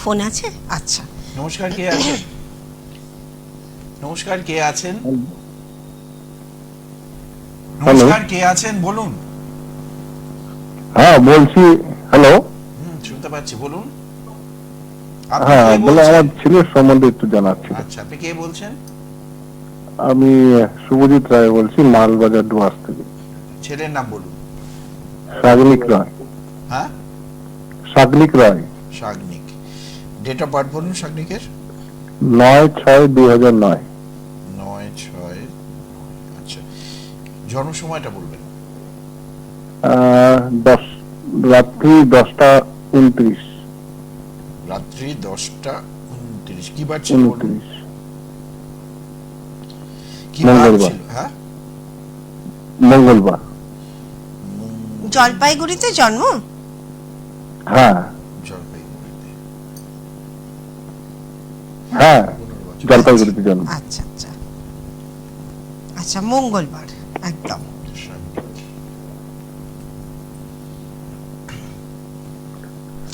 ফোন আছে? আচ্ছা, নমস্কার, কে আছেন? নমস্কার, কে আছেন? নমস্কার, কে আছেন বলুন। হ্যাঁ বলছি, হ্যালো। শুনতে পাচ্ছি, বলুন। হ্যাঁ বলে, আমার ছেলের সম্বন্ধে একটু জানার ছিল। আচ্ছা, আপনি কে বলছেন? আমি শুভজিৎ রায় বলছি, মালবাজার ডুয়ার্স থেকে। ছেলের নাম বলুন। সাগনিক রায়। হ্যাঁ, সাগনিক রায়। সাগনিক। ডেট অফ বার্থ বলুন সাগনিকের। 9/6/2009। 9/6। আচ্ছা, জন্ম সময়টা বলবেন। রাত্রি 10:29। রাত্রি 10:29। কি বার ছিল বলুন? 29 কি বার মঙ্গলবার। ছিল? হ্যাঁ, মঙ্গলবার। জলপাইগুড়িতে জন্ম? হ্যাঁ জলপাইগুড়িতে। হ্যাঁ, জলপাইগুড়িতে জন্ম। আচ্ছা আচ্ছা আচ্ছা, মঙ্গলবার, একদম।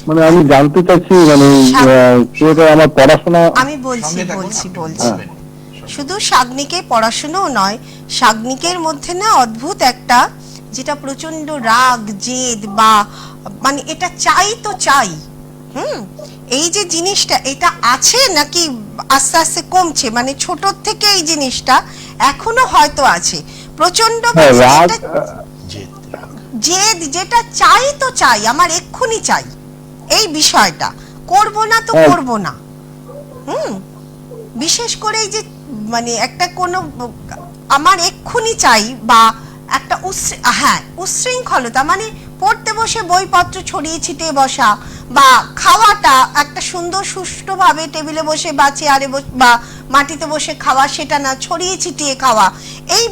মানে আমি জানতে চাইছি, মানে আমার পড়াশোনা। আমি বলছি সঙ্গে থাকুন, বলছি আপনি বলছি বলবেন। শুধু শাগনিকের পড়াশোনাও নয়, শাগনিকের মধ্যে না অদ্ভুত একটা, যেটা প্রচন্ড রাগ জেদ, বা মানে এটা চাই তো চাই, এই যে জিনিসটা, এটা আছে নাকি আস্তে আস্তে কমছে, মানে ছোট থেকে এই জিনিসটা এখনো হয়তো আছে প্রচন্ড, হ্যাঁ, মানে রাগ, এটা জেদ, যেটা চাই তো চাই, আমার এক্ষুনি চাই, এই বিষয়টা করব না তো করব না। বিশেষ করে এই যে মানে একটা কোনো আমার এক্ষুনি চাই, বা একটা উচ্ছৃঙ্খলতা, মানে পড়তে বসে বইপত্র ছড়িয়ে ছিটিয়ে বসা, বা খাওয়াটা একটা সুন্দর সুষ্ঠুভাবে টেবিলে বসে বা চেয়ারে বা মাটিতে বসে খাওয়া, সেটা না, ছড়িয়ে ছিটিয়ে খাওয়া, এই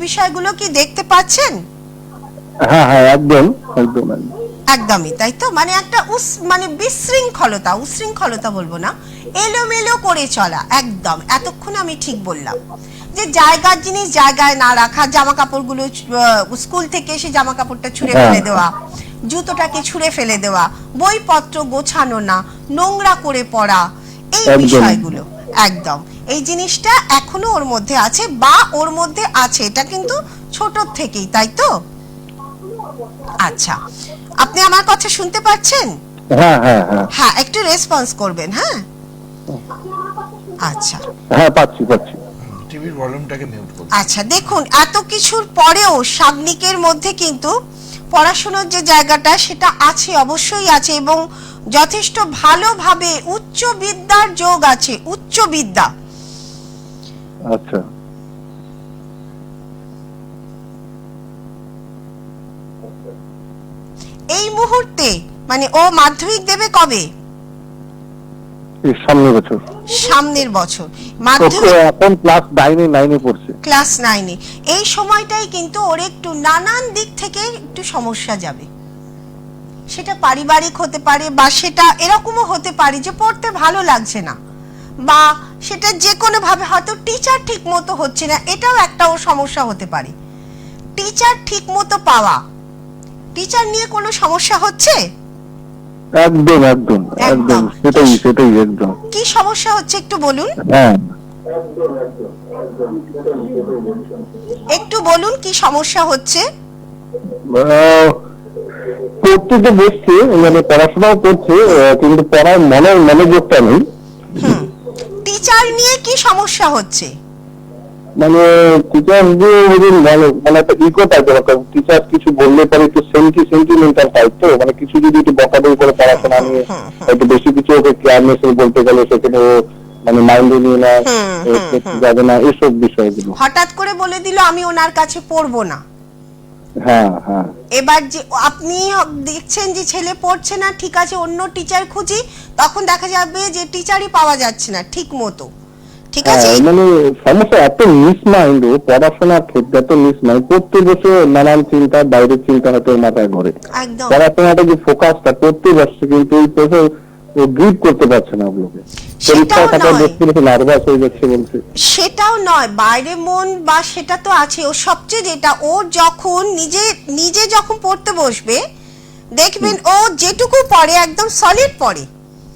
বিষয়গুলো কি দেখতে পাচ্ছেন? হ্যাঁ হ্যাঁ, একদম একদম একদমই তাই তো, মানে একটা মানে উচ্ছৃঙ্খলতা বলবো না, এলোমেলো করে চলা, একদম। এতক্ষণ আমি ঠিক বললাম যে জায়গার জিনিস জায়গায় না রাখা, জামা কাপড়গুলো স্কুল থেকে এসে জামা কাপড়টা ছুঁড়ে ফেলে দেওয়া, জুতোটাকে ছুঁড়ে ফেলে দেওয়া, বইপত্র গোছানো না, নোংরা করে পড়া, এই বিষয়গুলো একদম, এই জিনিসটা এখনো ওর মধ্যে আছে, বা ওর মধ্যে আছে, এটা কিন্তু ছোট থেকেই, তাই তো? আচ্ছা, আপনি আমার কথা শুনতে পাচ্ছেন? হ্যাঁ হ্যাঁ হ্যাঁ হ্যাঁ, একটু রেসপন্স করবেন। হ্যাঁ, আচ্ছা হ্যাঁ, পাচ্ছি। টিভির ভলিউমটাকে মিউট করুন। আচ্ছা, দেখুন এত কিছুর পরেও শাগনিকের মধ্যে কিন্তু পড়াশোনার যে জায়গাটা, সেটা আছে, অবশ্যই আছে, এবং যথেষ্ট ভালোভাবে উচ্চ বিদ্যার যোগ আছে, উচ্চ বিদ্যা। আচ্ছা, এই মুহূর্তে মানে ও মাধ্যমিক দেবে কবে? এই সামনের বছর। সামনের বছর তো মাধ্যমিক এখন ক্লাস 9 পড়ছে। ক্লাস 9-এ। এই সময়টাই কিন্তু ওর একটু নানান দিক থেকে একটু সমস্যা যাবে। সেটা পারিবারিক হতে পারে বা সেটা এরকমও হতে পারে যে পড়তে ভালো লাগছে না, বা সেটা যে কোনো ভাবে হয়তো টিচার ঠিক মতো হচ্ছে না, এটাও একটা ওর সমস্যা হতে পারে। টিচার ঠিক মতো পাওয়া, টিচার নিয়ে কোনো সমস্যা হচ্ছে? একদম একদম একদম সেটাই একদম। কি সমস্যা হচ্ছে একটু বলুন, হ্যাঁ একটু বলুন কি সমস্যা হচ্ছে? পড়তে তো বসছে, মানে পড়াশোনাও করছে, কিন্তু পড়ার মনোযোগটা নেই। টিচার নিয়ে কি সমস্যা হচ্ছে? মানে টিচার যে মানে একটা ইকো টাইপের, টিচার কিছু বললে পরে একটু সেন্টিমেন্টাল টাইপ, তো মানে কিছু যদি একটু বকাবকি করে পড়াশোনা নিয়ে হয়তো বেশি কিছু ওকে কেয়ারনেস বলতে গেলে সেখানে ও মানে মাইন্ডে নিয়ে না, যাবে না, এসব বিষয়গুলো। হঠাৎ করে বলে দিল আমি ওনার কাছে পড়বো না। হ্যাঁ হ্যাঁ। এবার যে আপনি দেখছেন যে ছেলে পড়ছে না, ঠিক আছে অন্য টিচার খুঁজি, তখন দেখা যাবে যে টিচারই পাওয়া যাচ্ছে না ঠিক মতো। ঠিক আছে, মানে সমস্যা এত মিসমাইন্ড, ও পড়াশোনার ক্ষেত্রে এত মিসমাইন্ড, পড়তে বসে নানান চিন্তা, বাইরের চিন্তা হয়তো মাথায় ঘরে, একদম পড়াশোনাটা যে ফোকাসটা করতে পারছে কিন্তু এই প্রশ্ন ও গ্রিপ করতে পারছে না ওগুলোকে। পরীক্ষার খাতায় দেখতে দেখতে নার্ভাস হয়ে যাচ্ছে বলছে। সেটাও নয়, বাইরে মন বা সেটা তো আছে, ও সবচেয়ে যেটা ওর যখন নিজে যখন পড়তে বসবে দেখবেন ও যেটুকু পড়ে একদম সলিড পড়ে,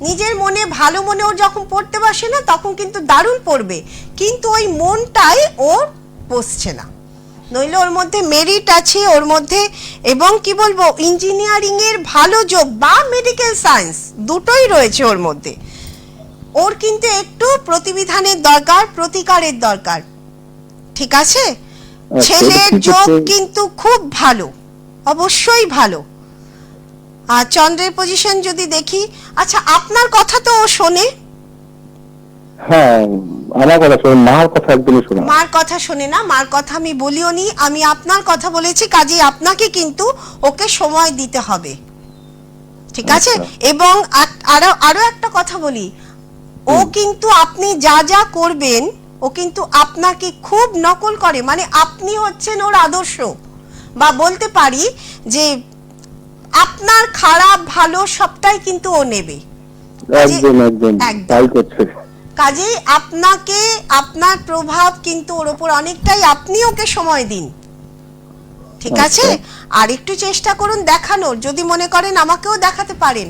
নিজের মনে ভালো মনে ওর যখন পড়তে বসে না তখন কিন্তু দারুণ পড়বে, কিন্তু ওই মনটাই ওর বসছে না। নইলে ওর মধ্যে মেরিট আছে, ওর মধ্যে এবং কি বলবো ইঞ্জিনিয়ারিং এর ভালো যোগ বা মেডিকেল সায়েন্স দুটোই রয়েছে ওর মধ্যে। ওর কিন্তু একটু প্রতিবিধানের দরকার, প্রতিকারের দরকার। ঠিক আছে, ছেলের যোগ কিন্তু খুব ভালো, অবশ্যই ভালো। আর চন্দ্রের পজিশন যদি দেখি, আচ্ছা আপনার কথা তো ও শোনে? হ্যাঁ আমার কথা শোনে, মার কথা একদমই শোনে না। মার কথা শোনে না, মার কথা আমি বলিও নি, আমি আপনার কথা বলেছি, কাজেই আপনাকে কিন্তু ওকে সময় দিতে হবে। ঠিক আছে, এবং আরো একটা কথা বলি, ও কিন্তু আপনি যা যা করবেন ও কিন্তু আপনাকে খুব নকল করে, মানে আপনি হচ্ছেন ওর আদর্শ, বা বলতে পারি যে আপনার খারাপ ভালো সবটাই কিন্তু ও নেবে। একদম একদম তাই করছে। কাজেই আপনাকে আপনার প্রভাব কিন্তু ওর উপর অনেকটাই, আপনি ওকে সময় দিন। ঠিক আছে, আর একটু চেষ্টা করুন দেখানোর, যদি মনে করেন আমাকেও দেখাতে পারেন।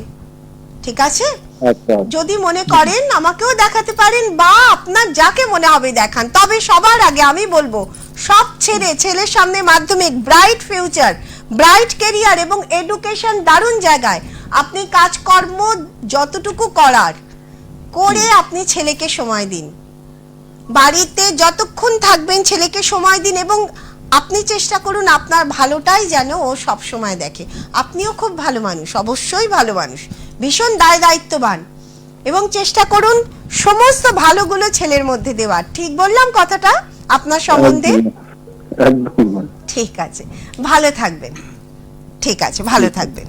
ঠিক আছে, যদি মনে করেন আমাকেও দেখাতে পারেন বা আপনার যাকে মনে হবে দেখান, তবে সবার আগে আমি বলবো সব ছেড়ে ছেলের সামনে মাধ্যমিক, ব্রাইট ফিউচার, ব্রাইট ক্যারিয়ার এবং এডুকেশন দারুণ জায়গায়, আপনি কাজকর্ম যতটুকু করার করে আপনি ছেলেকে সময় দিন, বাড়িতে যতক্ষণ থাকবেন ছেলেকে সময় দিন, এবং আপনি চেষ্টা করুন আপনার ভালোটাই যেন ও সব সময় দেখে। আপনিও খুব ভালো মানুষ, অবশ্যই ভালো মানুষ, ভীষণ দায়িত্ববান, এবং চেষ্টা করুন সমস্ত ভালোগুলো ছেলের মধ্যে দেওয়ার। ঠিক বললাম কথাটা আপনার সম্বন্ধে? ঠিক আছে, ভালো থাকবেন। ঠিক আছে, ভালো থাকবেন।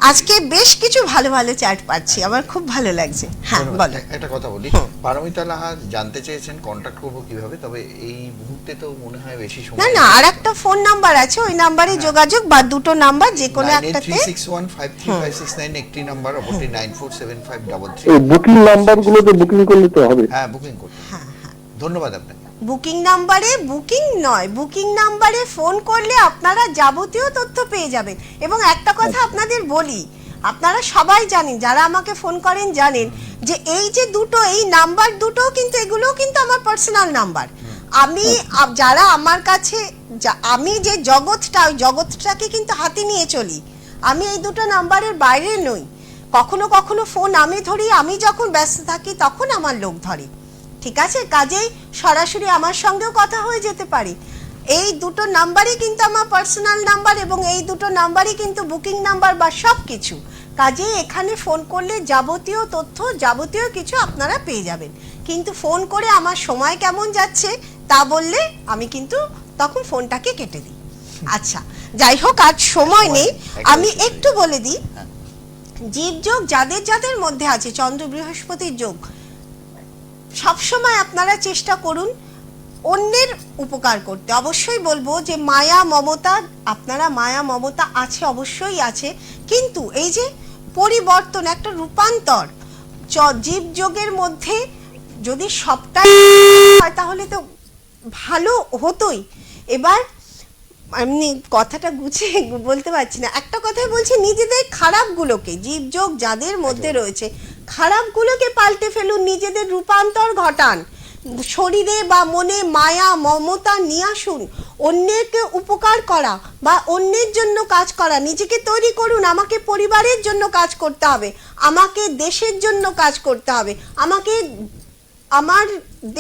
আজকে বেশ কিছু ভালো ভালো চ্যাট পাচ্ছি, আমার খুব ভালো লাগছে। হ্যাঁ বলো। একটা কথা বলি, পারমিতা লাহা জানতে চেয়েছেন কন্টাক্ট করব কিভাবে, তবে এই মুহূর্তে তো মনে হয় বেশি সময় না না, আর একটা ফোন নাম্বার আছে, ওই নাম্বারে যোগাযোগ, বা দুটো নাম্বার যে কোনো একটাতে। 9361533569 একটি নাম্বার, অপরটি 947533। এই বুকিং নাম্বারগুলোতে বুকিং করলে তো হবে। হ্যাঁ বুকিং করতে। হ্যাঁ হ্যাঁ, ধন্যবাদ আপনাকে। বুকিং নাম্বারে বুকিং নয়, বুকিং নাম্বারে ফোন করলে আপনারা যাবতীয় তথ্য পেয়ে যাবেন। এবং একটা কথা আপনাদের বলি, আপনারা সবাই জানেন, যারা আমাকে ফোন করেন জানেন যে এই যে দুটো, এই নাম্বার দুটো কিন্তু এগুলো কিন্তু আমার পার্সোনাল নাম্বার। আমি যারা আমার কাছে, আমি যে জগৎটা, ওই জগৎটাকে কিন্তু হাতে নিয়ে চলি, আমি এই দুটো নাম্বারের বাইরে নই। কখনো কখনো ফোন আমি ধরি, আমি যখন ব্যস্ত থাকি তখন আমার লোক ধরে। ঠিক আছে, কাজেই সরাসরি আমার সঙ্গেও কথা হয়ে যেতে পারে। এই দুটো নাম্বারই কিন্তু আমার পার্সোনাল নাম্বার, এবং এই দুটো নাম্বারই কিন্তু বুকিং নাম্বার বা সব কিছু। কাজেই এখানে ফোন করলে যাবতীয় তথ্য, যাবতীয় কিছু আপনারা পেয়ে যাবেন। কিন্তু ফোন করে আমার সময় কেমন যাচ্ছে তা বললে আমি কিন্তু তখন ফোনটাকে কেটে দিই। আচ্ছা, যাই হোক, আজ সময় নেই, আমি একটু বলে দিই জীবযোগ যাদের যাদের মধ্যে আছে, চন্দ্র বৃহস্পতির যোগ, সবসময় আপনারা চেষ্টা করুন অন্যের উপকার করতে। অবশ্যই বলবো যে মায়া মমতা, আপনারা মায়া মমতা আছে, অবশ্যই আছে, কিন্তু এই যে পরিবর্তন, একটা রূপান্তর জীবযোগের মধ্যে যদি সবটাই হয় তাহলে তো ভালো হতোই। এবার আমি কথাটা গুছিয়ে বলতে পারছি না, একটা কথাই বলছি, নিজেদের খারাপগুলোকে, জীবযোগ যাদের মধ্যে রয়েছে খারাপগুলোকে পাল্টে ফেলুন, নিজেদের রূপান্তর ঘটান, শরীরে বা মনে মায়া মমতা নিয়ে আসুন, অন্যকে উপকার করা বা অন্যের জন্য কাজ করা, নিজেকে তৈরি করুন। আমাকে পরিবারের জন্য কাজ করতে হবে, আমাকে দেশের জন্য কাজ করতে হবে, আমাকে আমার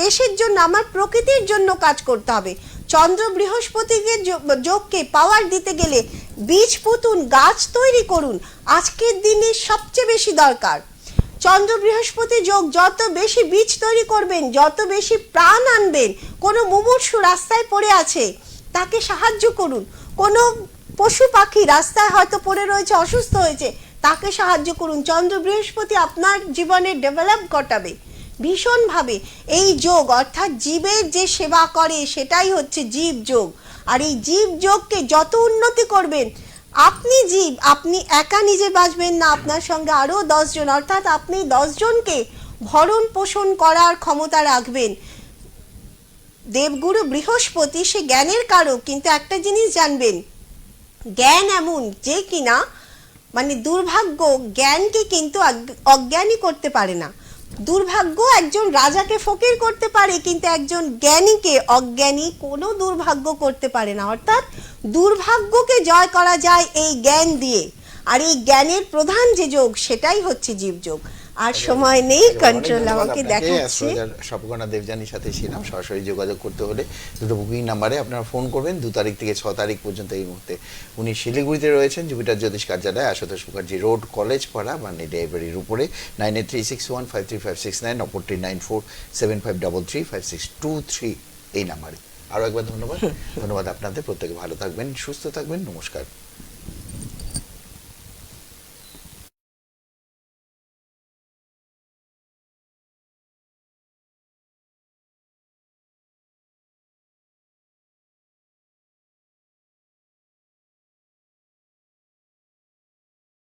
দেশের জন্য, আমার প্রকৃতির জন্য কাজ করতে হবে। চন্দ্র বৃহস্পতিকে যোগকে পাওয়ার দিতে গেলে বীজ পুতুন, গাছ তৈরি করুন, আজকের দিনে সবচেয়ে বেশি দরকার। চন্দ্র বৃহস্পতি যোগ, যত বেশি বীজ তৈরি করবেন, যত বেশি প্রাণ আনবেন। কোনো মুমূর্ষু রাস্তায় পড়ে আছে, তাকে সাহায্য করুন। কোনো পশু পাখি রাস্তায় হয়তো পড়ে রয়েছে, অসুস্থ হয়েছে, তাকে সাহায্য করুন। চন্দ্র বৃহস্পতি আপনার জীবনে ডেভেলপ ঘটাবে ভীষণভাবে। এই যোগ অর্থাৎ জীবের যে সেবা করে সেটাই হচ্ছে জীব যোগ। আর এই জীব যোগকে যত উন্নতি করবেন, আপনি জীব, আপনি একা নিজে বাঁচবেন না, আপনার সঙ্গে আরও 10 জন, অর্থাৎ আপনি 10 জনকে ভরণ পোষণ করার ক্ষমতা রাখবেন। দেবগুরু বৃহস্পতি সে জ্ঞানের কারক, কিন্তু একটা জিনিস জানবেন, জ্ঞান এমন যে কিনা মানে দুর্ভাগ্য জ্ঞানকে কিন্তু অজ্ঞানী করতে পারে না। দুর্ভাগ্য একজন রাজাকে ফকির করতে পারে, কিন্তু একজন জ্ঞানীকে অজ্ঞানী কোনো দুর্ভাগ্য করতে পারে না। অর্থাৎ দুর্ভাগ্যকে জয় করা যায় এই জ্ঞান দিয়ে, আর এই জ্ঞানের প্রধান যে যোগ সেটাই হচ্ছে জীবযোগ। আর সময় নেই, কন্ট্রোল আমাকে দেখাচ্ছে। স্বপকর্ণা দেবযানীর সাথে ছিলাম। সরাসরি যোগাযোগ করতে হলে দুটো বুকিং নাম্বারে আপনারা ফোন করবেন। 2 তারিখ থেকে 6 তারিখ পর্যন্ত এই মুহূর্তে উনি শিলিগুড়িতে রয়েছেন, জুপিটার জ্যোতিষ কার্যালয়, আশুতোষ মুখার্জি রোড, কলেজ পাড়া, মানে লাইব্রেরির উপরে। 9836153569, অপরটি 9475335623 এই নাম্বারে। আরও একবার ধন্যবাদ। ধন্যবাদ আপনাদের, প্রত্যেকে ভালো থাকবেন, সুস্থ থাকবেন, নমস্কার।